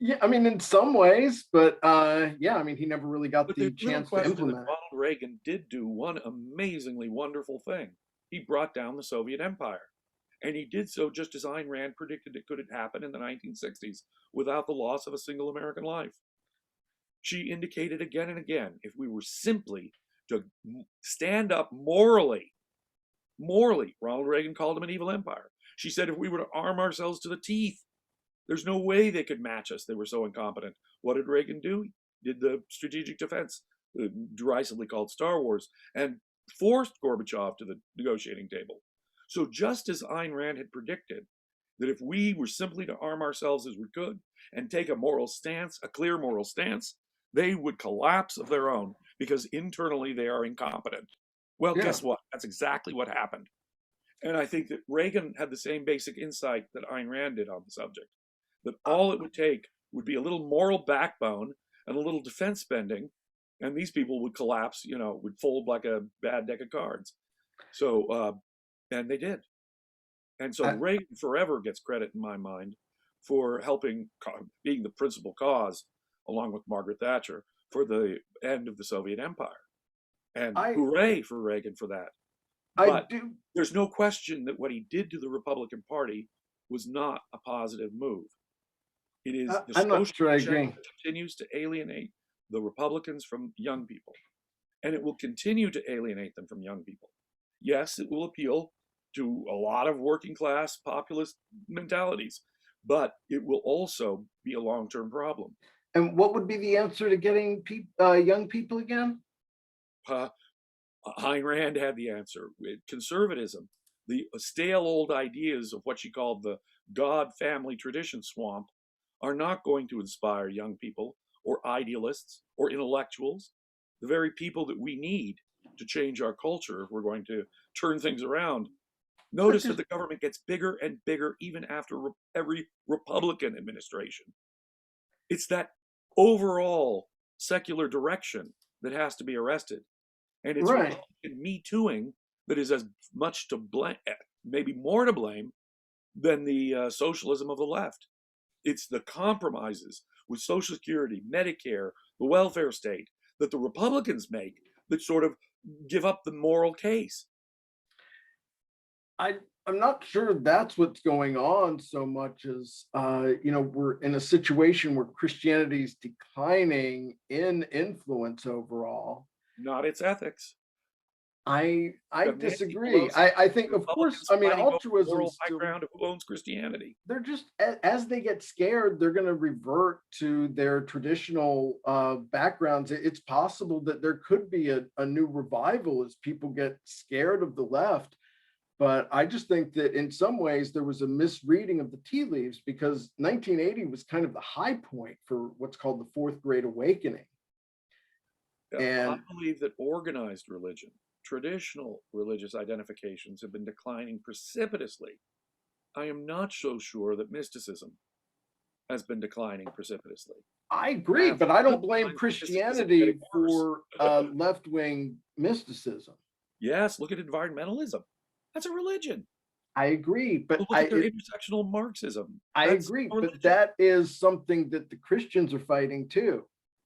Yeah, I mean, in some ways, but yeah, I mean, he never really got But the there's little chance to question that implement it. Ronald Reagan did do one amazingly wonderful thing. He brought down the Soviet Empire. And he did so just as Ayn Rand predicted it could happen in the 1960s without the loss of a single American life. She indicated again and again, if we were simply to stand up morally, Ronald Reagan called him an evil empire. She said if we were to arm ourselves to the teeth, there's no way they could match us. They were so incompetent. What did Reagan do? He did the strategic defense, derisively called Star Wars, and forced Gorbachev to the negotiating table. So just as Ayn Rand had predicted, that if we were simply to arm ourselves as we could and take a moral stance, a clear moral stance, they would collapse of their own because internally they are incompetent. Well, Yeah. guess what? That's exactly what happened. And I think that Reagan had the same basic insight that Ayn Rand did on the subject, that all it would take would be a little moral backbone and a little defense spending, and these people would collapse, would fold like a bad deck of cards. So, and they did. And so I, Reagan forever gets credit in my mind for helping, being the principal cause, along with Margaret Thatcher, for the end of the Soviet Empire. And I, hooray for Reagan for that. I But do. there's no question that what he did to the Republican Party was not a positive move. It is the I'm not social sure I agenda agree. that continues to alienate the Republicans from young people. And it will continue to alienate them from young people. Yes, it will appeal to a lot of working class populist mentalities, but it will also be a long-term problem. And what would be the answer to getting young people again? Ayn Rand had the answer. Conservatism, the stale old ideas of what she called the God family tradition swamp, are not going to inspire young people or idealists or intellectuals, the very people that we need to change our culture if we're going to turn things around. Notice that the government gets bigger and bigger even after every Republican administration. It's that overall secular direction that has to be arrested. And it's Right. Republican Me Tooing that is as much to blame, maybe more to blame, than the socialism of the left. It's the compromises with Social Security, Medicare, the welfare state that the Republicans make that sort of give up the moral case. I'm not sure that's what's going on so much as we're in a situation where Christianity is declining in influence overall. Not its ethics. I Nancy disagree. Pelosi, I think, of course, Republicans I mean, fighting over the altruism moral still, background of who owns Christianity. they're just, as they get scared, they're going to revert to their traditional backgrounds. It's possible that there could be a new revival as people get scared of the left. But I just think that in some ways there was a misreading of the tea leaves, because 1980 was kind of the high point for what's called the Fourth Great Awakening. And I believe that organized religion, traditional religious identifications have been declining precipitously. I am not so sure that mysticism has been declining precipitously. I agree, but I don't blame Christianity for left-wing mysticism. Yes, look at environmentalism. That's a religion. I agree, but look at their intersectional Marxism. I agree, but that is something that the Christians are fighting too,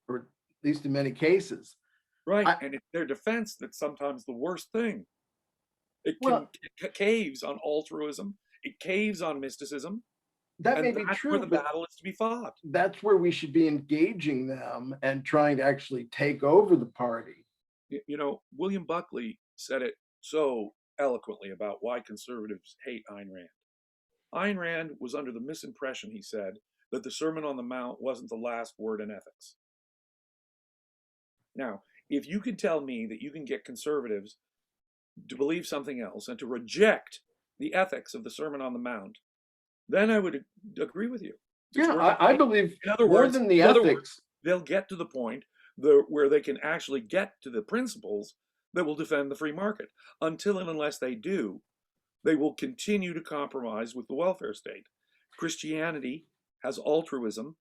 or at least in many cases. Right, and it's their defense that's sometimes the worst thing. It caves on altruism. It caves on mysticism. That may be true. Where the battle is to be fought. That's where we should be engaging them and trying to actually take over the party. William Buckley said it so eloquently about why conservatives hate Ayn Rand. Ayn Rand was under the misimpression, he said, that the Sermon on the Mount wasn't the last word in ethics. Now, if you can tell me that you can get conservatives to believe something else and to reject the ethics of the Sermon on the Mount, then I would agree with you. I believe more than the ethics. They'll get to the point where they can actually get to the principles that will defend the free market. Until and unless they do, they will continue to compromise with the welfare state. Christianity has altruism,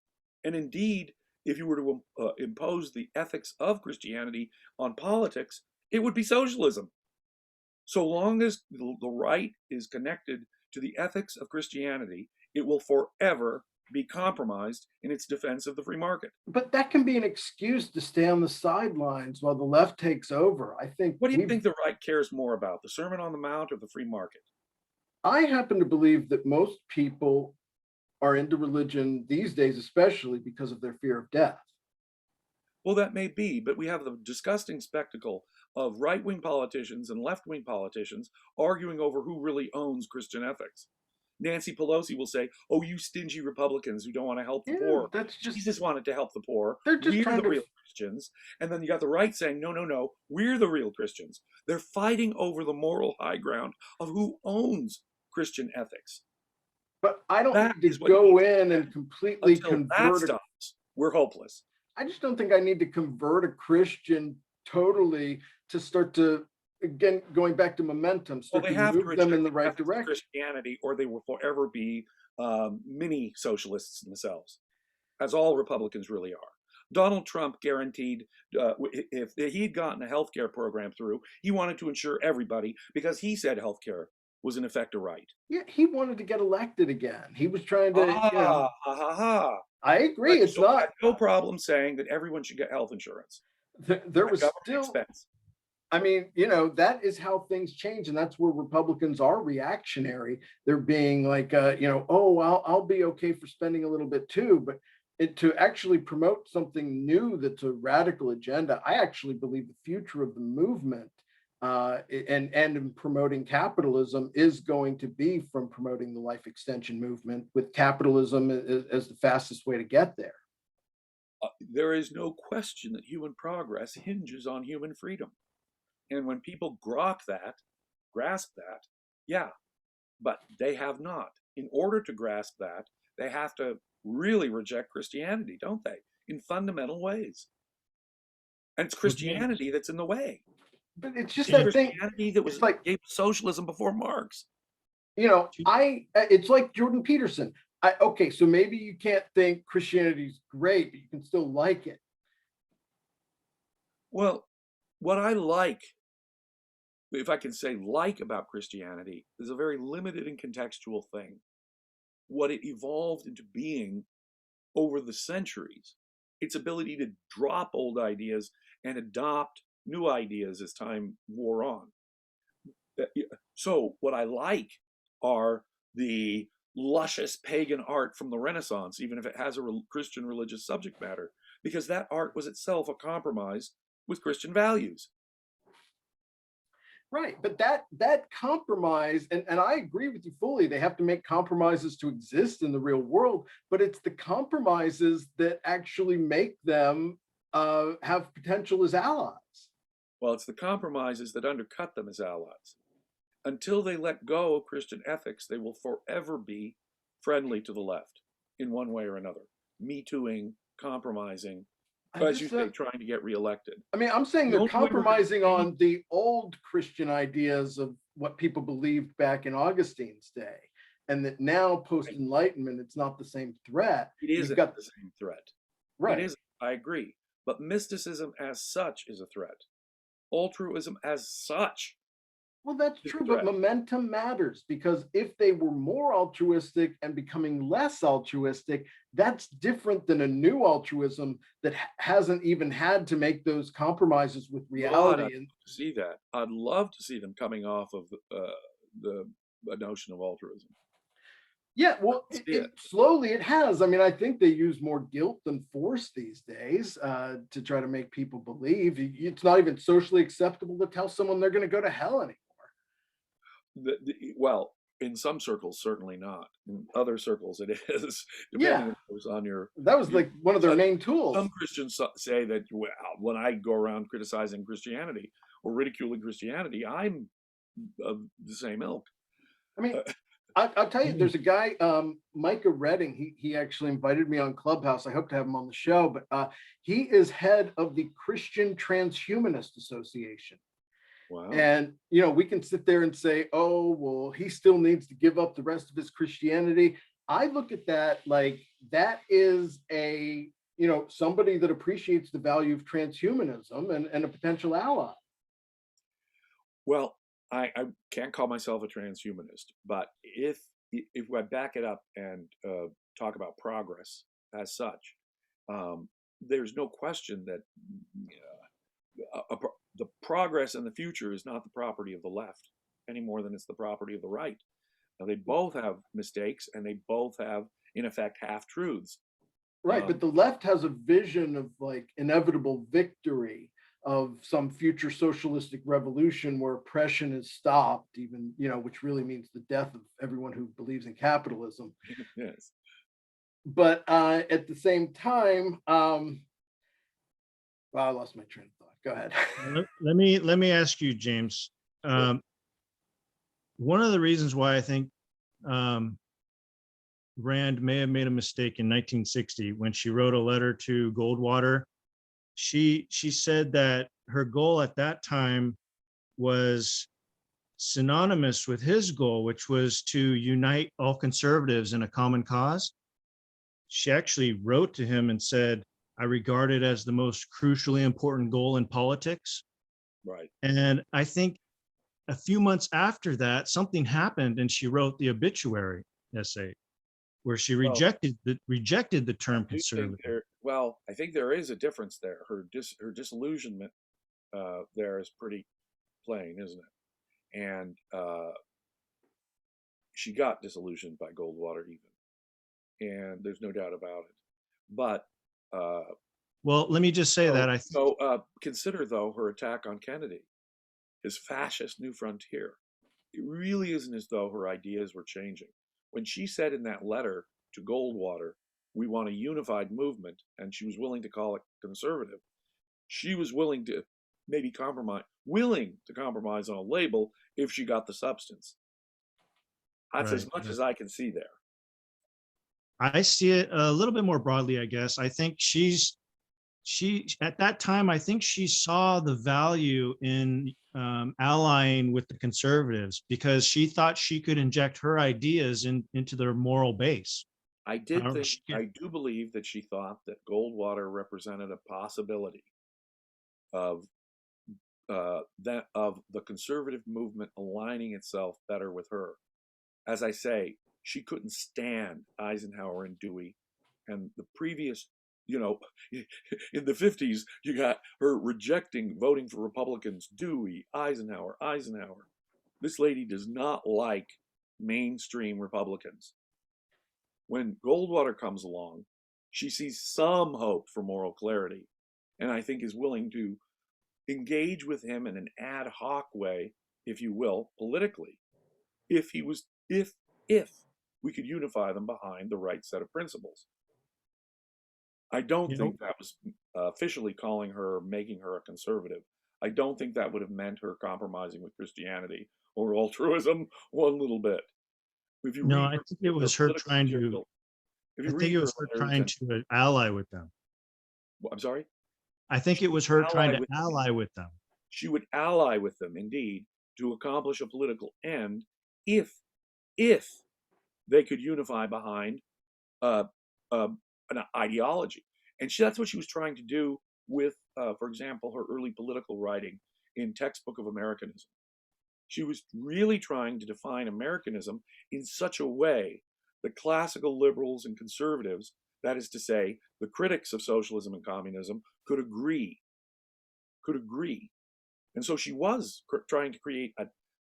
and indeed, if you were to impose the ethics of Christianity on politics, it would be socialism. So long as the right is connected to the ethics of Christianity, it will forever be compromised in its defense of the free market. But that can be an excuse to stay on the sidelines while the left takes over. I think What do you think the right cares more about, the Sermon on the Mount or the free market? I happen to believe that most people are into religion these days, especially because of their fear of death. Well, that may be, but we have the disgusting spectacle of right-wing politicians and left-wing politicians arguing over who really owns Christian ethics. Nancy Pelosi will say, "Oh, you stingy Republicans who don't want to help the poor. That's just Jesus wanted to help the poor. they're just We're trying the to real Christians." And then you got the right saying, "No, no, no, we're the real Christians." They're fighting over the moral high ground of who owns Christian ethics. But I don't That need is to what go needs to in and happen. completely Until that convert. stops, we're hopeless. I just don't think I need to convert a Christian totally to start to, again, going back to momentum, Well, start they to have to move them in reject the the right ethics of direction. Christianity, or they will forever be mini socialists themselves, as all Republicans really are. Donald Trump guaranteed if he'd gotten a healthcare program through, he wanted to insure everybody because he said healthcare was in effect a right. Yeah, he wanted to get elected again. He was trying to, I agree. But It's you had not, no problem saying that everyone should get health insurance there at was government still, expense. I mean, that is how things change. And that's where Republicans are reactionary. They're being like, oh, I'll be okay for spending a little bit too. But to actually promote something new that's a radical agenda, I actually believe the future of the movement and in promoting capitalism is going to be from promoting the life extension movement, with capitalism as the fastest way to get there. There is no question that human progress hinges on human freedom. And when people grasp that, yeah, but they have not. In order to grasp that, they have to really reject Christianity, don't they? In fundamental ways. And it's Christianity that's in the way. But it's just It's that thing. Christianity that was It's like, gave socialism before Marx. it's like Jordan Peterson. Okay, so maybe you can't think Christianity's great, but you can still like it. Well, what I like, if I can say like about Christianity, is a very limited and contextual thing. What it evolved into being over the centuries, its ability to drop old ideas and adopt new ideas as time wore on. So what I like are the luscious pagan art from the Renaissance, even if it has a Christian religious subject matter, because that art was itself a compromise with Christian values. Right, but that compromise, and I agree with you fully, they have to make compromises to exist in the real world, but it's the compromises that actually make them have potential as allies. Well, it's the compromises that undercut them as allies. Until they let go of Christian ethics, they will forever be friendly to the left in one way or another, Me Tooing, compromising, as you say, trying to get reelected. I mean, I'm saying they're compromising on the old Christian ideas of what people believed back in Augustine's day, and that now post-Enlightenment, it's not the same threat. It isn't the same threat. Right. It isn't, I agree. But mysticism as such is a threat. Altruism as such. Well, that's true, but momentum matters, because if they were more altruistic and becoming less altruistic, that's different than a new altruism that hasn't even had to make those compromises with reality. I'd love to see that. I'd love to see them coming off of the notion of altruism. Yeah, well, slowly it has. I mean, I think they use more guilt than force these days to try to make people believe. It's not even socially acceptable to tell someone they're going to go to hell anymore. Well, in some circles, certainly not. In other circles, it is. Depending on your. That was like one of their main tools. Some Christians say that, well, when I go around criticizing Christianity or ridiculing Christianity, I'm of the same ilk. I mean, I'll tell you, there's a guy, Micah Redding. He actually invited me on Clubhouse. I hope to have him on the show, but he is head of the Christian Transhumanist Association. Wow. And, we can sit there and say, oh, well, he still needs to give up the rest of his Christianity. I look at that like that is somebody that appreciates the value of transhumanism and a potential ally. Well, I can't call myself a transhumanist, but if if I back it up and talk about progress as such, there's no question that the progress in the future is not the property of the left any more than it's the property of the right. Now, they both have mistakes, and they both have, in effect, half-truths. Right, but the left has a vision of like inevitable victory of some future socialistic revolution where oppression is stopped, even, which really means the death of everyone who believes in capitalism. Yes. But at the same time, well, I lost my train of thought. Go ahead. Let me ask you, James. One of the reasons why I think Rand may have made a mistake in 1960 when she wrote a letter to Goldwater. She said that her goal at that time was synonymous with his goal, which was to unite all conservatives in a common cause. She actually wrote to him and said, I regard it as the most crucially important goal in politics. Right. And I think a few months after that, something happened, and she wrote the obituary essay where she rejected the term conservative. I think there is a difference there. Her disillusionment there is pretty plain, isn't it? And she got disillusioned by Goldwater even, and there's no doubt about it. But well, let me just say that consider though her attack on Kennedy, his fascist New Frontier. It really isn't as though her ideas were changing. When she said in that letter to Goldwater, we want a unified movement, and she was willing to call it conservative, she was willing to compromise on a label if she got the substance. That's as much as I can see there. I see it a little bit more broadly, I guess. I think she at that time, I think she saw the value in allying with the conservatives because she thought she could inject her ideas into their moral base. I do believe that she thought that Goldwater represented a possibility of the conservative movement aligning itself better with her. As I say, she couldn't stand Eisenhower and Dewey, and the previous, in the 50s, you got her rejecting voting for Republicans, Dewey, Eisenhower. This lady does not like mainstream Republicans. When Goldwater comes along, she sees some hope for moral clarity, and I think is willing to engage with him in an ad hoc way, if you will, politically, if we could unify them behind the right set of principles. I don't think that was officially making her a conservative. I don't think that would have meant her compromising with Christianity or altruism one little bit. I think it was her trying to. I think it was her trying to ally with them. I'm sorry? I think it was her trying to ally with them. She would ally with them, indeed, to accomplish a political end if they could unify behind an ideology. And that's what she was trying to do with, for example, her early political writing in Textbook of Americanism. She was really trying to define Americanism in such a way that classical liberals and conservatives, that is to say, the critics of socialism and communism, could agree. And so she was trying to create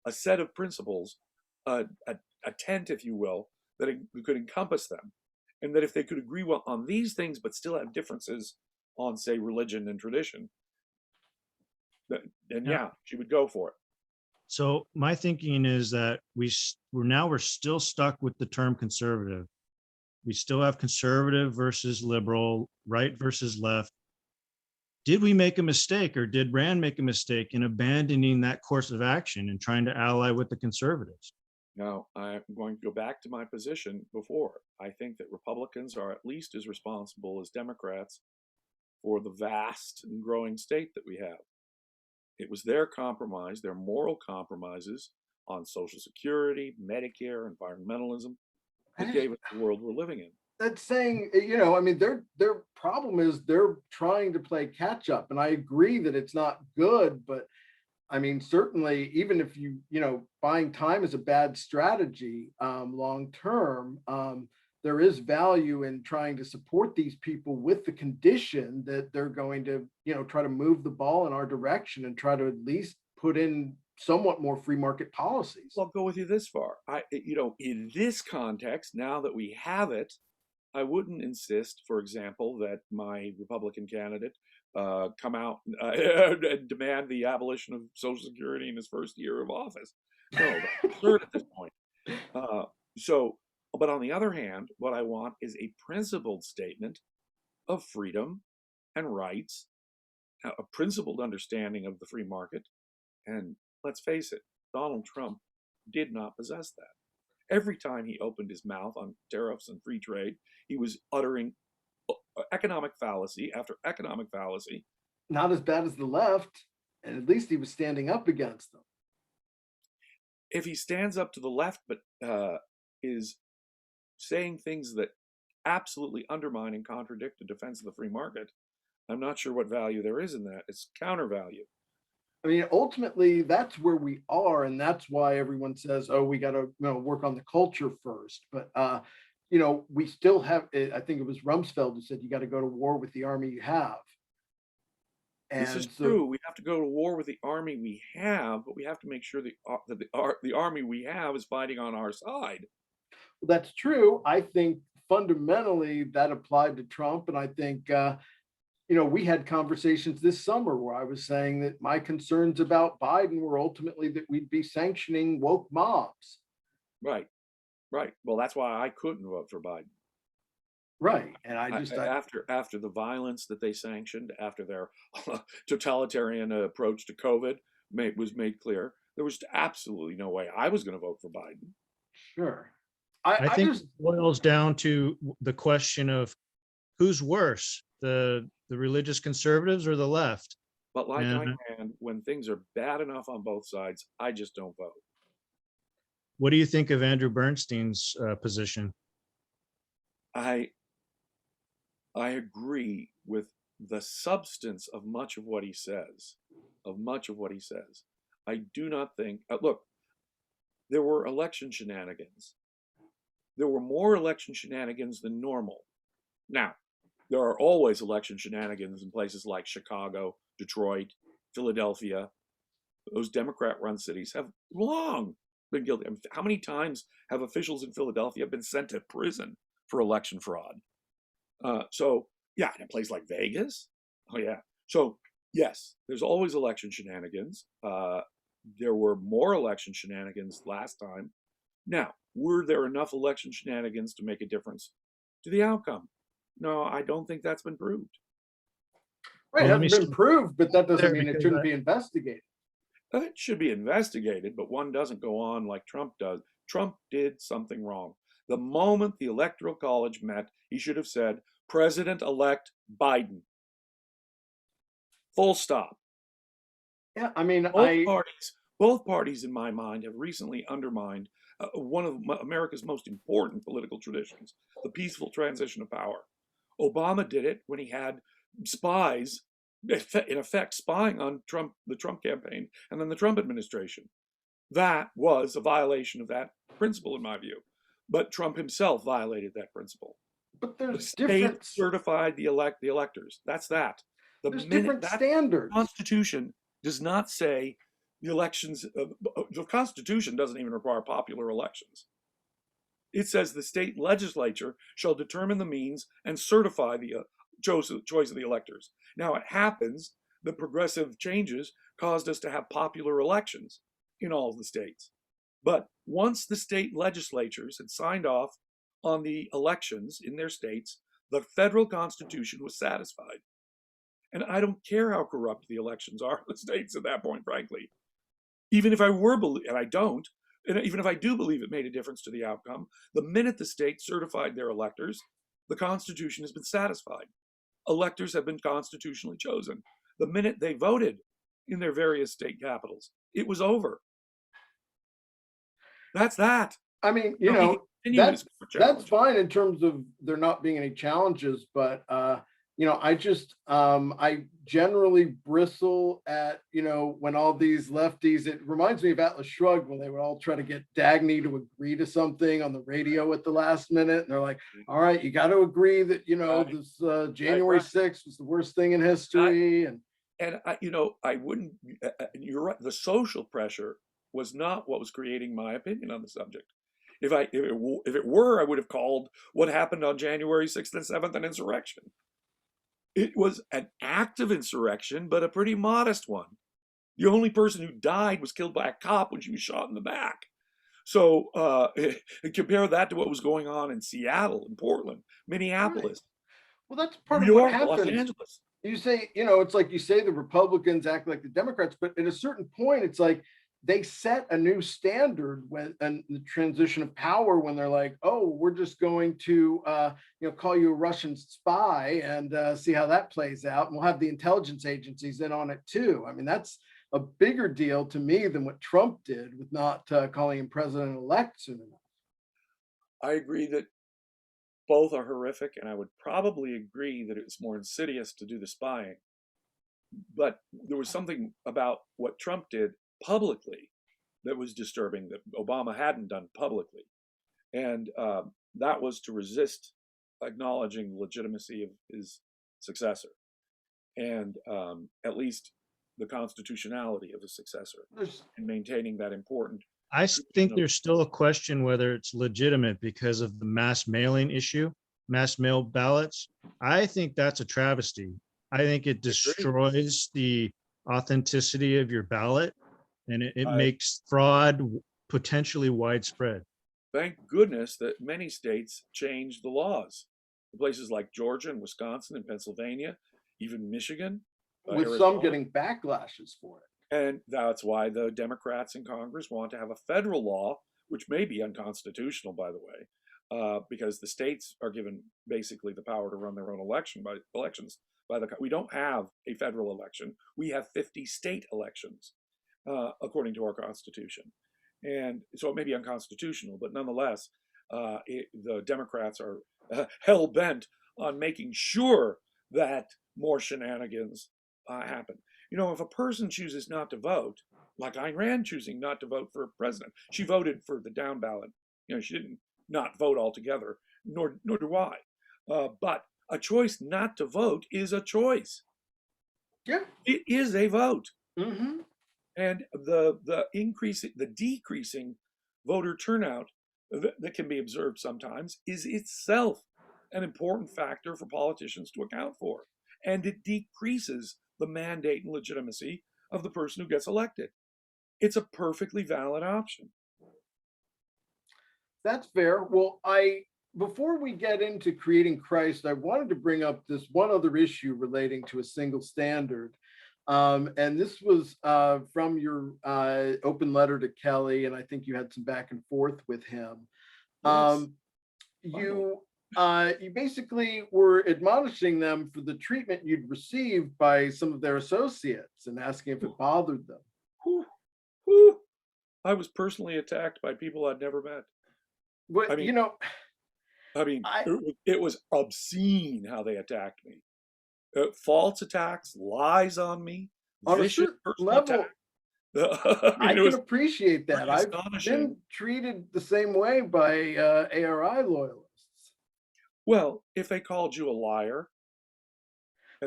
a set of principles, a tent, if you will, that could encompass them. And that if they could agree on these things, but still have differences on, say, religion and tradition, then she would go for it. So my thinking is that we're still stuck with the term conservative. We still have conservative versus liberal, right versus left. Did we make a mistake, or did Rand make a mistake in abandoning that course of action and trying to ally with the conservatives? Now, I'm going to go back to my position before. I think that Republicans are at least as responsible as Democrats for the vast and growing state that we have. It was their compromise, their moral compromises on Social Security, Medicare, environmentalism that gave us the world we're living in. That's saying, their problem is they're trying to play catch up. And I agree that it's not good, but I mean, certainly, even if buying time is a bad strategy long term, there is value in trying to support these people with the condition that they're going to, try to move the ball in our direction and try to at least put in somewhat more free market policies. I'll go with you this far. In this context, now that we have it, I wouldn't insist, for example, that my Republican candidate come out and demand the abolition of Social Security in his first year of office. No, that's absurd at this point. But on the other hand, what I want is a principled statement of freedom and rights, a principled understanding of the free market. And let's face it, Donald Trump did not possess that. Every time he opened his mouth on tariffs and free trade, he was uttering economic fallacy after economic fallacy. Not as bad as the left, and at least he was standing up against them. If he stands up to the left, but is saying things that absolutely undermine and contradict the defense of the free market, I'm not sure what value there is in that. It's counter value. I mean, ultimately, that's where we are, and that's why everyone says, "Oh, we got to work on the culture first." But we still have. I think it was Rumsfeld who said, "You got to go to war with the army you have." And this is true. We have to go to war with the army we have, but we have to make sure that the army we have is fighting on our side. That's true. I think fundamentally that applied to Trump, and I think. We had conversations this summer where I was saying that my concerns about Biden were ultimately that we'd be sanctioning woke mobs. Right. Well, that's why I couldn't vote for Biden. Right. And after the violence that they sanctioned, after their totalitarian approach to COVID was made clear, there was absolutely no way I was going to vote for Biden. Sure. I think it boils down to the question of who's worse, the religious conservatives or the left. But like Ayn Rand, when things are bad enough on both sides, I just don't vote. What do you think of Andrew Bernstein's position? I agree with the substance of much of what he says. I do not think, look, there were election shenanigans. There were more election shenanigans than normal. Now, there are always election shenanigans in places like Chicago, Detroit, Philadelphia. Those Democrat-run cities have long been guilty. I mean, how many times have officials in Philadelphia been sent to prison for election fraud? So, yeah, in a place like Vegas. Oh, yeah. So, yes, there's always election shenanigans. There were more election shenanigans last time. Now, were there enough election shenanigans to make a difference to the outcome? No, I don't think that's been proved. Right, it hasn't been proved, but that doesn't mean it shouldn't be investigated. It should be investigated, but one doesn't go on like Trump does. Trump did something wrong. The moment the Electoral College met, he should have said, President-elect Biden. Full stop. Yeah, I mean, both parties, in my mind, have recently undermined one of America's most important political traditions, the peaceful transition of power. Obama did it when he had spies, in effect, spying on the Trump campaign, and then the Trump administration. That was a violation of that principle, in my view. But Trump himself violated that principle. But there's the state certified the electors. That's that. There's different standards. The Constitution does not say the elections. The Constitution doesn't even require popular elections. It says the state legislature shall determine the means and certify the choice of the electors. Now it happens that progressive changes caused us to have popular elections in all of the states. But once the state legislatures had signed off on the elections in their states, the federal Constitution was satisfied. And I don't care how corrupt the elections are in the states at that point, frankly. Even if I were, and I don't, and even if I do believe it made a difference to the outcome, the minute the state certified their electors, the Constitution has been satisfied. Electors have been constitutionally chosen. The minute they voted in their various state capitals, it was over. That's that. I mean, that's fine in terms of there not being any challenges, but I generally bristle at, when all these lefties, it reminds me of Atlas Shrugged when they would all try to get Dagny to agree to something on the radio at the last minute. And they're like, all right, you got to agree that, this January 6th was the worst thing in history. I wouldn't, you're right. The social pressure was not what was creating my opinion on the subject. If it were, I would have called what happened on January 6th and 7th an insurrection. It was an act of insurrection, but a pretty modest one. The only person who died was killed by a cop when she was shot in the back. So compare that to what was going on in Seattle, in Portland, Minneapolis. Well, that's part New of what York, Los happened. Angeles. You say, it's like you say the Republicans act like the Democrats, but at a certain point, it's like they set a new standard when and the transition of power when they're like, oh, we're just going to call you a Russian spy and see how that plays out. And we'll have the intelligence agencies in on it too. I mean, that's a bigger deal to me than what Trump did with not calling him president-elect soon enough. I agree that both are horrific, and I would probably agree that it's more insidious to do the spying. But there was something about what Trump did publicly that was disturbing that Obama hadn't done publicly. And that was to resist acknowledging the legitimacy of his successor and at least the constitutionality of the successor and maintaining that important. I think there's still a question whether it's legitimate because of the mass mailing issue, mass mail ballots. I think that's a travesty. I think it destroys the authenticity of your ballot, and it makes fraud potentially widespread. Thank goodness that many states changed the laws. Places like Georgia and Wisconsin and Pennsylvania, even Michigan. With Arizona. Some getting backlashes for it. And that's why the Democrats in Congress want to have a federal law, which may be unconstitutional, by the way, because the states are given basically the power to run their own elections. We don't have a federal election. We have 50 state elections, according to our Constitution. And so it may be unconstitutional, but nonetheless, the Democrats are hell-bent on making sure that more shenanigans happen. If a person chooses not to vote, like Ayn Rand choosing not to vote for president, she voted for the down ballot. She didn't not vote altogether, nor do I. But a choice not to vote is a choice. Yeah, it is a vote. Mm-hmm. And the decreasing voter turnout that can be observed sometimes is itself an important factor for politicians to account for, and it decreases the mandate and legitimacy of the person who gets elected. It's a perfectly valid option. That's fair. Well, before we get into creating Christ, I wanted to bring up this one other issue relating to a single standard. And this was from your open letter to Kelly, and I think you had some back and forth with him. Yes. You basically were admonishing them for the treatment you'd received by some of their associates and asking if it bothered them. I was personally attacked by people I'd never met. But, it was obscene how they attacked me. False attacks, lies on me, on a certain level. I can appreciate that. I've been treated the same way by ARI loyalists. Well, if they called you a liar.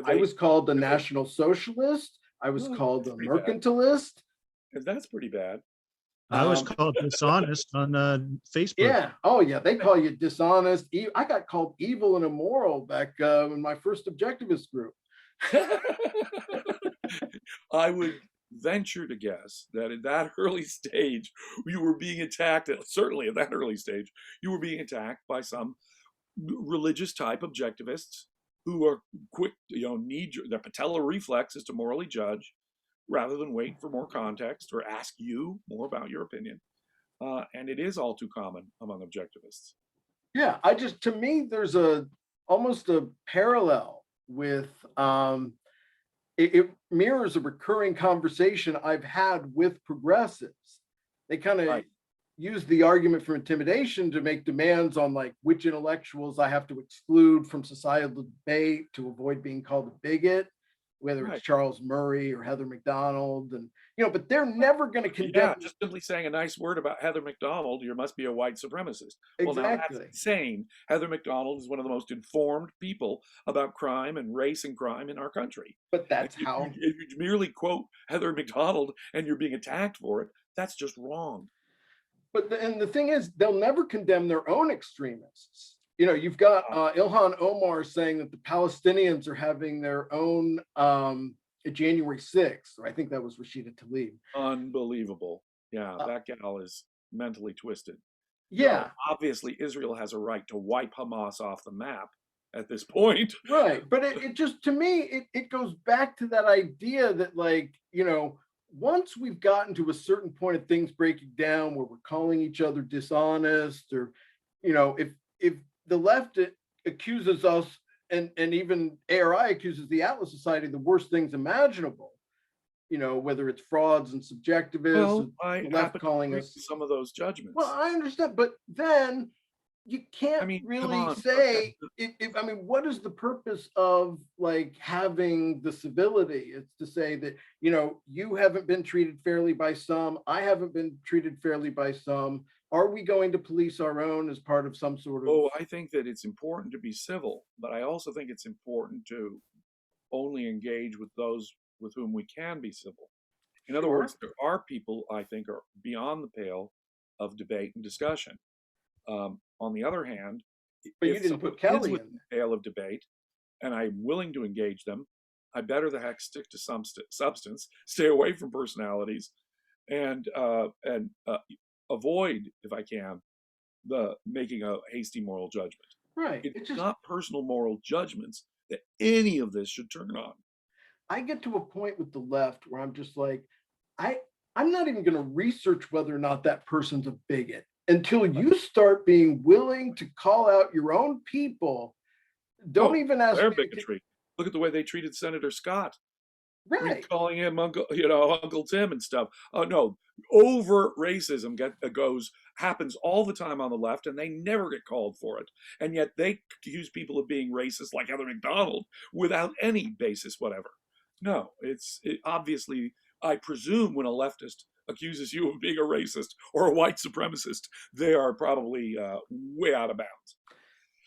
I was called a National Socialist. I was called a mercantilist. And that's pretty bad. I was called dishonest on Facebook. Yeah. Oh, yeah. They call you dishonest. I got called evil and immoral back in my first Objectivist group. I would venture to guess that at that early stage, you were being attacked. Certainly at that early stage, you were being attacked by some religious type objectivists who are quick, their patella reflex is to morally judge rather than wait for more context or ask you more about your opinion. And it is all too common among objectivists. Yeah, to me, there's almost a parallel with, it mirrors a recurring conversation I've had with progressives. They kind of, use the argument for intimidation to make demands on like which intellectuals I have to exclude from societal debate to avoid being called a bigot, whether Right. it's Charles Murray or Heather McDonald, and but they're never going to condemn. Yeah, just simply saying a nice word about Heather McDonald, you must be a white supremacist. Well, now that's Exactly. insane. Heather McDonald is one of the most informed people about crime and race and crime in our country. But And that's how. if you merely quote Heather McDonald and you're being attacked for it, that's just wrong. And the thing is, they'll never condemn their own extremists. You've got Ilhan Omar saying that the Palestinians are having their own January 6th, or I think that was Rashida Tlaib. Unbelievable. Yeah, that gal is mentally twisted. Yeah. Obviously, Israel has a right to wipe Hamas off the map at this point. Right. But it just, to me, it goes back to that idea that, like, once we've gotten to a certain point of things breaking down where we're calling each other dishonest, or, if the left accuses us, and even ARI accuses the Atlas Society of the worst things imaginable, whether it's frauds and subjectivists, I the left calling us some of those judgments. Well, I understand, but then you can't really say what is the purpose of like having the civility? It's to say that you haven't been treated fairly by some, I haven't been treated fairly by some. Are we going to police our own as part of some sort of? I think that it's important to be civil, but I also think it's important to only engage with those with whom we can be civil. In other words, there are people I think are beyond the pale of debate and discussion. On the other hand, but you didn't put Kelly in the pale of debate, and I'm willing to engage them, I better the heck stick to some substance, stay away from personalities, and avoid, if I can, the making a hasty moral judgment. Right. It's just not personal moral judgments that any of this should turn on. I get to a point with the left where I'm just like, I'm not even going to research whether or not that person's a bigot until you start being willing to call out your own people. Don't even ask their bigotry. Look at the way they treated Senator Scott. Right. Calling him Uncle Tim and stuff. Oh no, overt racism happens all the time on the left, and they never get called for it. And yet they accuse people of being racist, like Heather McDonald, without any basis whatever. No, obviously, I presume when a leftist accuses you of being a racist or a white supremacist, they are probably way out of bounds.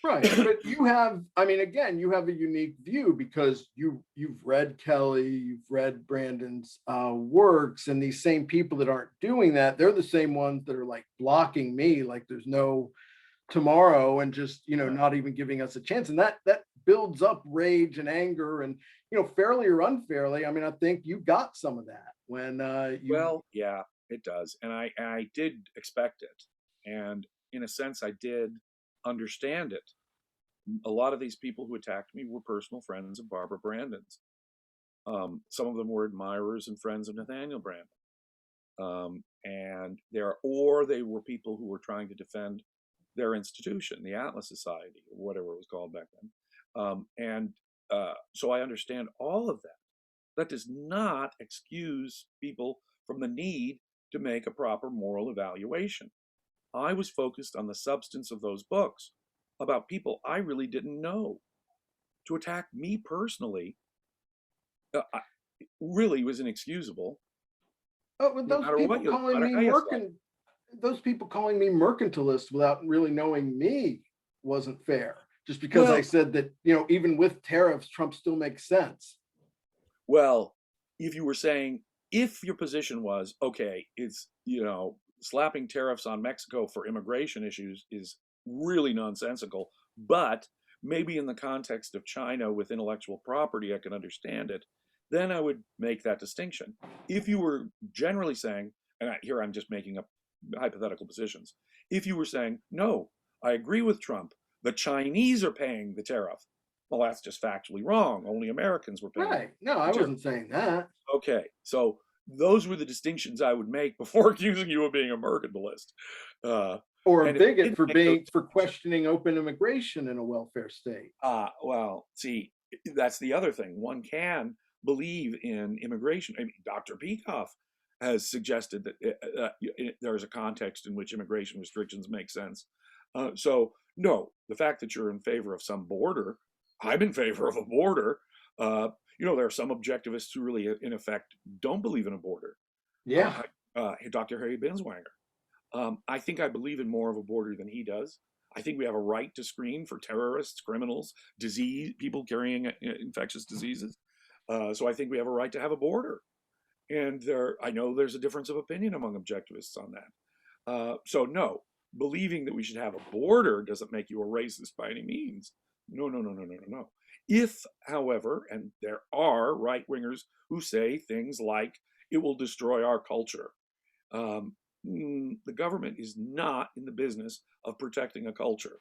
Right, but you have a unique view because you've read Kelly, you've read Branden's works, and these same people that aren't doing that, they're the same ones that are like blocking me, like there's no tomorrow, and just not even giving us a chance, and that builds up rage and anger, and fairly or unfairly. I mean, I think you got some of that when Well, yeah, it does, and I did expect it, and in a sense, I did understand it. A lot of these people who attacked me were personal friends of Barbara Branden's. Some of them were admirers and friends of Nathaniel Branden. And they were people who were trying to defend their institution, the Atlas Society, or whatever it was called back then. So I understand all of that. That does not excuse people from the need to make a proper moral evaluation. I was focused on the substance of those books about people I really didn't know. To attack me personally really was inexcusable. Those people calling me mercantilist without really knowing me wasn't fair. Just because I said that, even with tariffs, Trump still makes sense. Well, if you were saying, if your position was, okay, it's, slapping tariffs on Mexico for immigration issues is really nonsensical, but maybe in the context of China with intellectual property, I can understand it, then I would make that distinction. If you were generally saying, and here I'm just making up hypothetical positions, if you were saying, no, I agree with Trump, the Chinese are paying the tariff, well, that's just factually wrong. Only Americans were paying. Right. No, I wasn't saying that. Okay, so those were the distinctions I would make before accusing you of being a mercantilist. Or a bigot for questioning open immigration in a welfare state. Well, see, that's the other thing. One can believe in immigration. I mean, Dr. Peikoff has suggested that there is a context in which immigration restrictions make sense. So no, the fact that you're in favor of some border, I'm in favor of a border. There are some objectivists who really, in effect, don't believe in a border. Yeah. Dr. Harry Binswanger. I think I believe in more of a border than he does. I think we have a right to screen for terrorists, criminals, people carrying infectious diseases. So I think we have a right to have a border. And I know there's a difference of opinion among objectivists on that. So no, believing that we should have a border doesn't make you a racist by any means. No, no, no, no, no, no, no. If, however, and there are right-wingers who say things like, it will destroy our culture. The government is not in the business of protecting a culture.